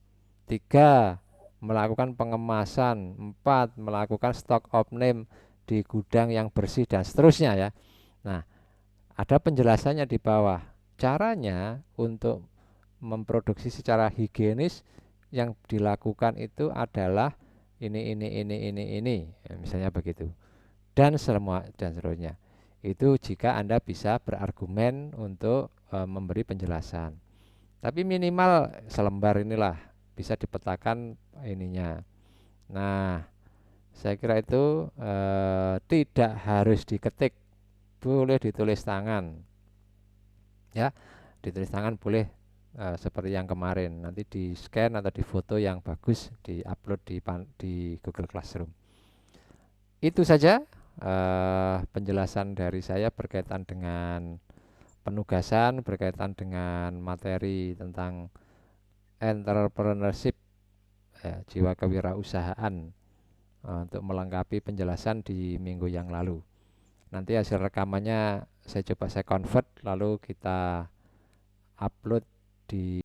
3, melakukan pengemasan. 4, melakukan stock of name di gudang yang bersih, dan seterusnya ya. Nah, ada penjelasannya di bawah. Caranya untuk memproduksi secara higienis yang dilakukan itu adalah ini, ya, misalnya begitu. Dan seterusnya. Itu jika Anda bisa berargumen untuk memberi penjelasan. Tapi minimal selembar inilah bisa dipetakan ininya. Nah, Saya kira itu tidak harus diketik, boleh ditulis tangan. Ya, ditulis tangan boleh seperti yang kemarin. Nanti di scan atau di foto yang bagus, di-upload di Google Classroom. Itu saja penjelasan dari saya berkaitan dengan penugasan, berkaitan dengan materi tentang entrepreneurship, jiwa kewirausahaan, untuk melengkapi penjelasan di minggu yang lalu. Nanti hasil rekamannya saya coba saya convert, lalu kita upload di